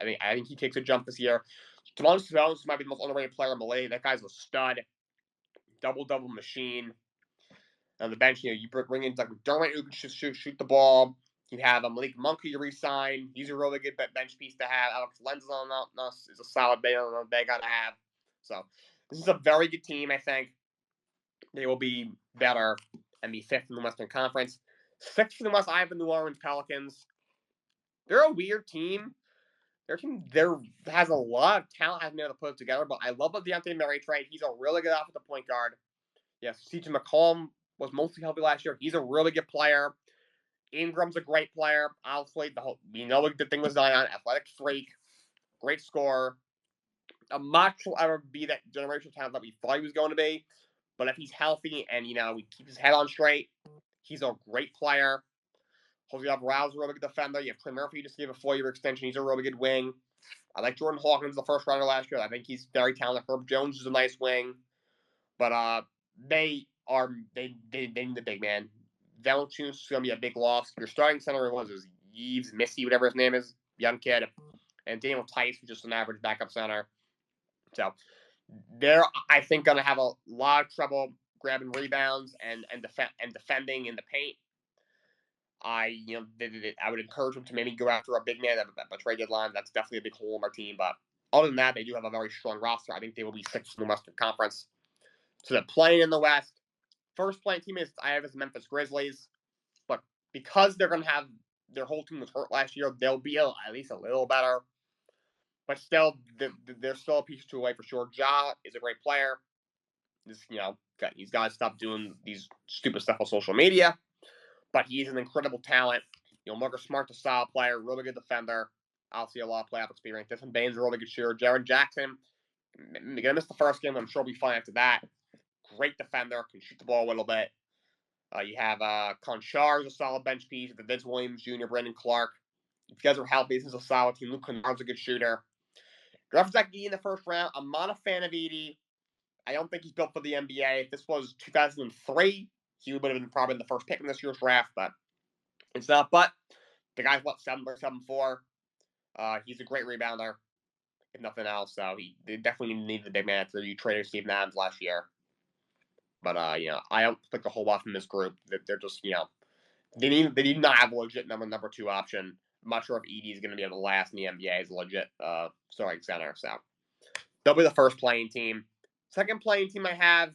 A: I think he takes a jump this year. Demontis Jones might be the most underrated player in the league. That guy's a stud. Double-double machine. On the bench, you bring in like Durant who can shoot the ball. You have Malik Monk who you re-sign. He's a really good bench piece to have. Alex Lenz on us is a solid they got to have. So this is a very good team, I think. They will be better and be fifth in the Western Conference. Sixth in the West, I have the New Orleans Pelicans. They're a weird team. Their team has a lot of talent, hasn't been able to put it together, but I love the Deontay Murray trade. He's a really good offensive point guard. Yes, CJ McCollum was mostly healthy last year. He's a really good player. Ingram's a great player. Obviously, the thing was Zion, athletic freak, great scorer. I'm not sure he'll ever be that generational talent that we thought he was going to be. But if he's healthy and, he keeps his head on straight, he's a great player. Jose Alvarado is a really good defender. You have Trey Murphy, just gave a 4-year extension. He's a really good wing. I like Jordan Hawkins, the first rounder last year. I think he's very talented. Herb Jones is a nice wing. But they need the big man. Valanciunas is going to be a big loss. Your starting center was Yves, Missy, whatever his name is, young kid. And Daniel Tice, who's just an average backup center. So they're, I think, going to have a lot of trouble grabbing rebounds and defending in the paint. I would encourage them to maybe go after a big man at a trade deadline. That's definitely a big hole in our team. But other than that, they do have a very strong roster. I think they will be sixth in the Western Conference. So they're playing in the West. First playing team I have is Memphis Grizzlies. But because they're going to have their whole team was hurt last year, they'll be at least a little better. But still, they're still a piece or two away for sure. Ja is a great player. He's got to stop doing these stupid stuff on social media. But he's an incredible talent. Marcus Smart's a solid player, really good defender. Obviously, a lot of playoff experience. Desmond Bane's a really good shooter. Jaren Jackson, gonna miss the first game, but I'm sure he'll be fine after that. Great defender, can shoot the ball a little bit. You have Conchar is a solid bench piece. Vince Williams Jr., Brandon Clark. If you guys are healthy, this is a solid team. Luke Kennard's a good shooter. Drafted Zach Edey in the first round. I'm not a fan of Edey. I don't think he's built for the NBA. If this was 2003, he would have been probably the first pick in this year's draft, but it's not. But the guy's 7'4". He's a great rebounder, if nothing else. So they definitely need the big man after you traded Steven Adams last year. But I don't think a whole lot from this group. They're just they need not have a legit number 2 option. I'm not sure if Edey is going to be able to last in the NBA as a legit starting center. So they'll be the first playing team. Second playing team I have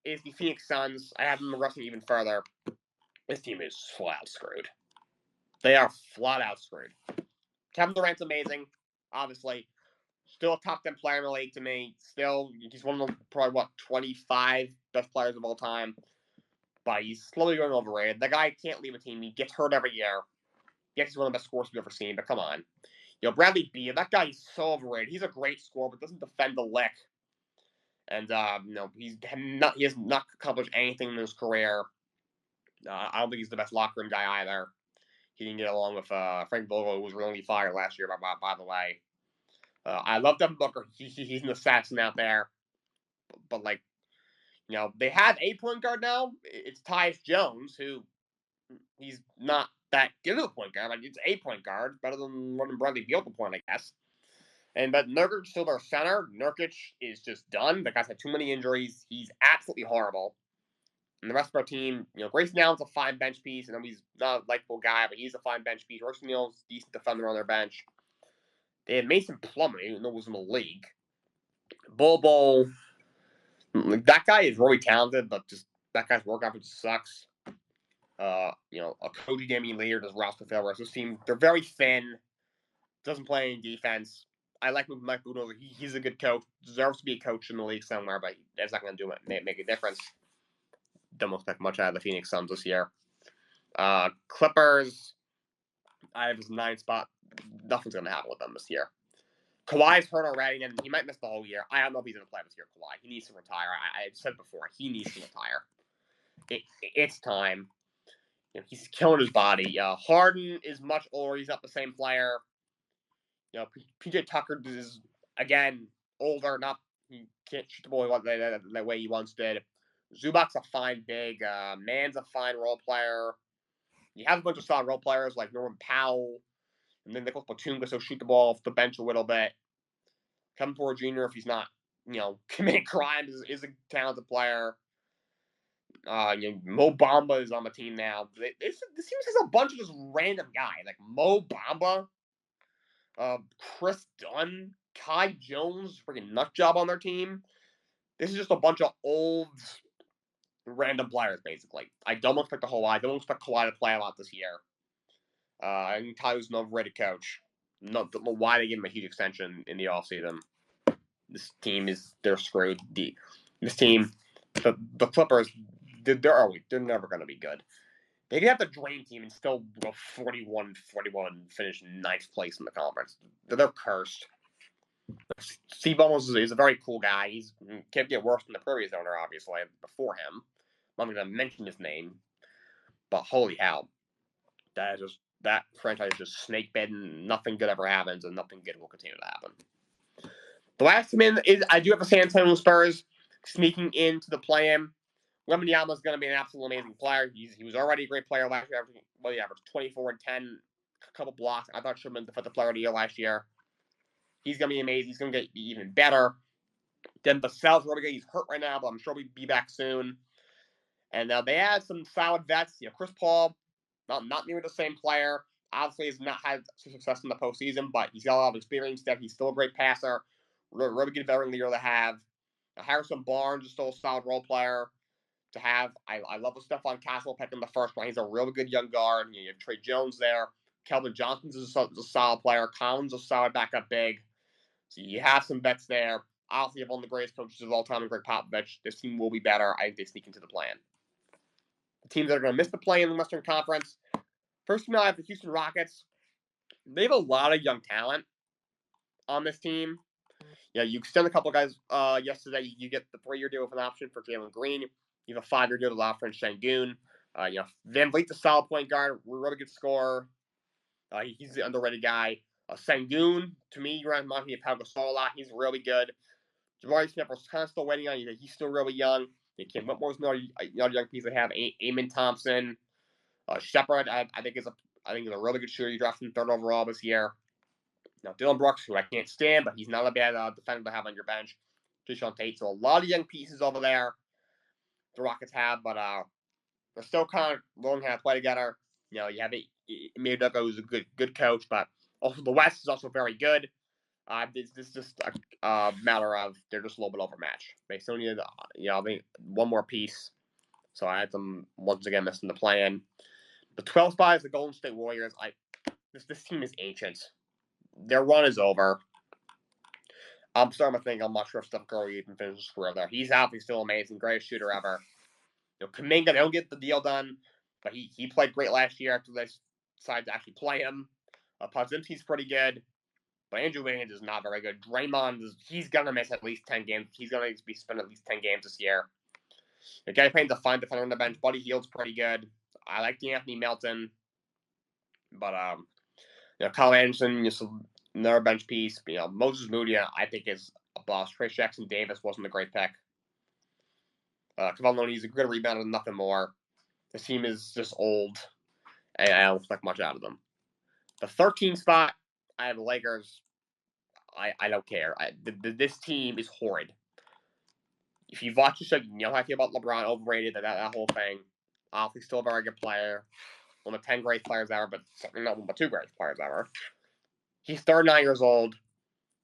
A: is the Phoenix Suns. I have them regressing even further. This team is flat screwed. They are flat out screwed. Kevin Durant's amazing, obviously. Still a top 10 player in the league to me. Still, he's one of the probably, 25 best players of all time. But he's slowly going overrated. The guy can't leave a team. He gets hurt every year. Yes, he's one of the best scorers we've ever seen, but come on. Bradley Beal, that guy is so overrated. He's a great scorer, but doesn't defend the lick. And, he has not accomplished anything in his career. I don't think he's the best locker room guy either. He didn't get along with Frank Vogel, who was really fired last year, by the way. I love Devin Booker. He's an assassin out there. But they have a point guard now. It's Tyus Jones, who he's not that good of a point guard. It's a point guard. Better than running Bradley Beal at the point, I guess. But Nurkic's still their center. Nurkic is just done. The guy's had too many injuries. He's absolutely horrible. And the rest of our team, Grayson Allen's a fine bench piece. And he's not a likable guy, but he's a fine bench piece. Royce O'Neal's a decent defender on their bench. They had Mason Plumlee, who was in the league. Bol Bol, Like, that guy is really talented, but just that guy's work ethic just sucks. A Cody Damian leader does roster failure. This team, they're very thin. Doesn't play any defense. I like Mike Budenholzer. He's a good coach. Deserves to be a coach in the league somewhere, but that's not going to do it. Make a difference. Don't expect much out of the Phoenix Suns this year. Clippers, I have his 9th spot. Nothing's going to happen with them this year. Kawhi's hurt already, and he might miss the whole year. I don't know if he's going to play this year, Kawhi. He needs to retire. I said before, he needs to retire. It's time. He's killing his body. Harden is much older. He's not the same player. PJ Tucker is, again, older. He can't shoot the ball the way he once did. Zubac's a fine big. Man's a fine role player. You have a bunch of solid role players like Norman Powell, and then Nicholas Batum will shoot the ball off the bench a little bit. Kevin Porter Jr., if he's not, committing crimes, is a talented player. Mo Bamba is on the team now. This team has a bunch of just random guys like Mo Bamba, Chris Dunn, Kai Jones, freaking nut job on their team. This is just a bunch of old, random players, basically. I don't expect I don't expect Kawhi to play a lot this year. I think Tyler's an overrated coach. Don't know why they give him a huge extension in the offseason. This team they're screwed. This team, the Clippers, they're never going to be good. They could have the dream team and still go 41-41 and finish 9th place in the conference. They're cursed. Steve Ballmer is a very cool guy. He can't get worse than the previous owner, obviously, before him. I'm not going to mention his name, but holy hell. That franchise is just snake bitten. Nothing good ever happens, and nothing good will continue to happen. The last team is I do have the San Antonio Spurs sneaking into the play-in. Wembanyama is going to be an absolute amazing player. He was already a great player last year. He averaged 24 and 10, a couple blocks. I thought should have been the defensive player of the year last year. He's going to be amazing. He's going to get even better. Then Vassell's really good. He's hurt right now, but I'm sure he'll be back soon. And they add some solid vets. Chris Paul, not near the same player. Obviously, has not had success in the postseason, but he's got a lot of experience there. He's still a great passer. Really good veteran leader to have. Harrison Barnes is still a solid role player to have. I love the stuff on Castle pick in the first round. He's a really good young guard. You have Trey Jones there. Kelvin Johnson's is a solid player. Collins is a solid backup big. So you have some vets there. Obviously, you have one of the greatest coaches of all time, Greg Popovich. This team will be better. I think they sneak into the play-in. The teams that are going to miss the play in the Western Conference. First team, I have the Houston Rockets. They have a lot of young talent on this team. You extend a couple of guys yesterday. You get the 3-year deal with an option for Jalen Green. You have a 5-year deal with Alfred Şengün. Van Vliet's a solid point guard, really good scorer. He's the underrated guy. Şengün, to me, reminds me of Pau Gasol a lot. He's really good. Jabari Smith, we're kind of still waiting on. He's still really young. Kim Whitmore's another young piece they have. Amen Thompson. Shepard, I think is a really good shooter. You drafted him 3rd overall this year. Now, Dylan Brooks, who I can't stand, but he's not a bad defender to have on your bench. Jason Tate. So a lot of young pieces over there the Rockets have, but they're still kind of learning how to play together. You have Emir Udoka, who's a good coach, but also the West is also very good. This is just a matter of they're just a little bit overmatched. They still need, I think one more piece. So I had them once again missing the play-in. The 12th spot is the Golden State Warriors. This team is ancient. Their run is over. I'm starting to think I'm not sure if Steph Curry even finishes his career there. He's obviously still amazing, greatest shooter ever. Kuminga, they don't get the deal done, but he played great last year after they decided to actually play him. Podziemski's pretty good, but Andrew Wiggins is not very good. Draymond, he's going to miss at least 10 games. He's going to be spent at least 10 games this year. The guy playing the fine defender on the bench, Buddy Hield's pretty good. I like Anthony Melton, but Kyle Anderson, another bench piece. Moses Moody, I think is a boss. Trey Jackson Davis wasn't a great pick. Kevon Looney's a good rebounder, nothing more. This team is just old, and I don't expect much out of them. The 13th spot, I have the Lakers. I don't care. This team is horrid. If you've watched the show, you know how I feel about LeBron, overrated, that whole thing. Obviously, still a very good player. One of the 10 great players ever, but certainly not one of the 2 great players ever. He's 39 years old.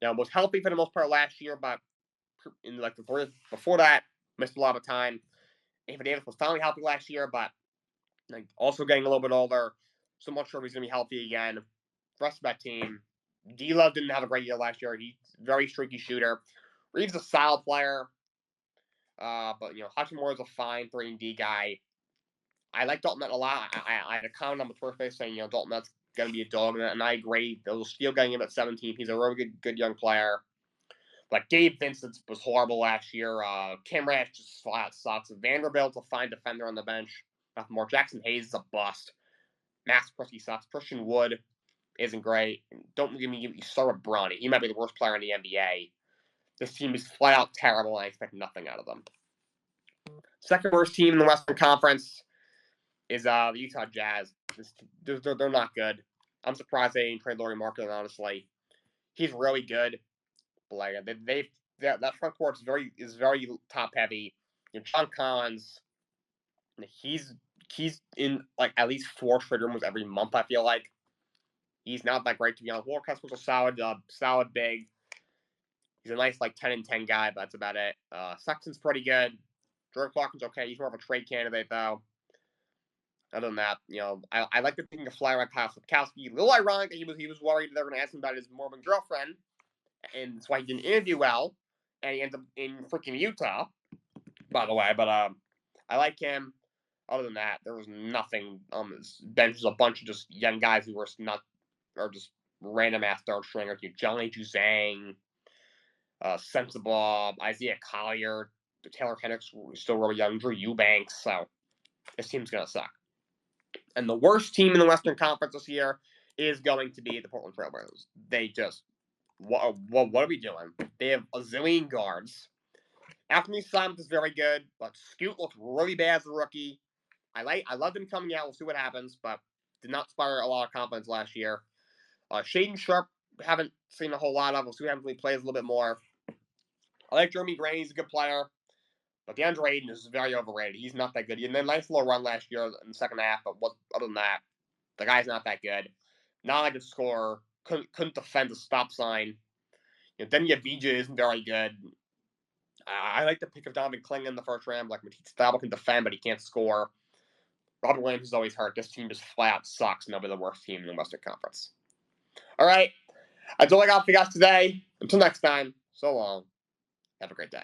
A: Was healthy for the most part last year, but in the 3 before that, missed a lot of time. Anthony Davis was finally healthy last year, but also getting a little bit older. So I'm not sure if he's going to be healthy again. The rest of that team, D-Love didn't have a great year last year. He's a very streaky shooter. Reeves is a solid player. But, Hachimura is a fine 3-and-D guy. I like Dalton a lot. I had a comment on the Twitter face saying, Dalton that's going to be a dog, and I agree. They'll still getting him at 17. He's a really good young player. Like, Gabe Vincent was horrible last year. Kim Rash just flat sucks. Vanderbilt's a fine defender on the bench. Nothing more. Jackson Hayes is a bust. Max Christie sucks. Christian Wood isn't great. Don't give me start with Bronny. He might be the worst player in the NBA. This team is flat out terrible, and I expect nothing out of them. Second worst team in the Western Conference is the Utah Jazz. They're not good. I'm surprised they didn't trade Lauri Markkanen, honestly. He's really good. But like that front court is very top heavy. John Collins, he's in like at least 4 trade rumors every month. I feel like he's not that great to be honest. Walker was a solid big. He's a nice 10-and-10 guy, but that's about it. Sexton's pretty good. Jordan Clarkson's okay. He's more of a trade candidate though. Other than that, I like the thinking of flyer like Kyle Sipkowski. A little ironic that he was worried they were going to ask him about his Mormon girlfriend, and that's why he didn't interview well, and he ends up in freaking Utah, by the way. But I like him. Other than that, there was nothing on this bench. There's a bunch of just young guys who were just random ass third stringers. Johnny Juzang, Sensible, Isaiah Collier, Taylor Hendricks, still really young, Drew Eubanks. So this team's gonna suck. And the worst team in the Western Conference this year is going to be the Portland Trailblazers. They just, what are we doing? They have a zillion guards. Anthony Simons is very good, but Scoot looked really bad as a rookie. I love him coming out. We'll see what happens, but did not inspire a lot of confidence last year. Shaden Sharp, haven't seen a whole lot of. We'll see what happens when he plays a little bit more. I like Jeremy Grant. He's a good player. But DeAndre Ayton is very overrated. He's not that good. He had a nice little run last year in the second half, but other than that, the guy's not that good. Not a good scorer. Couldn't defend the stop sign. Then Yavija isn't very good. I like the pick of Donovan Kling in the first round. Like, Matisse Thybulle can defend, but he can't score. Robert Williams is always hurt. This team just flat out sucks, and they'll be the worst team in the Western Conference. All right. That's all I got for you guys today. Until next time, so long. Have a great day.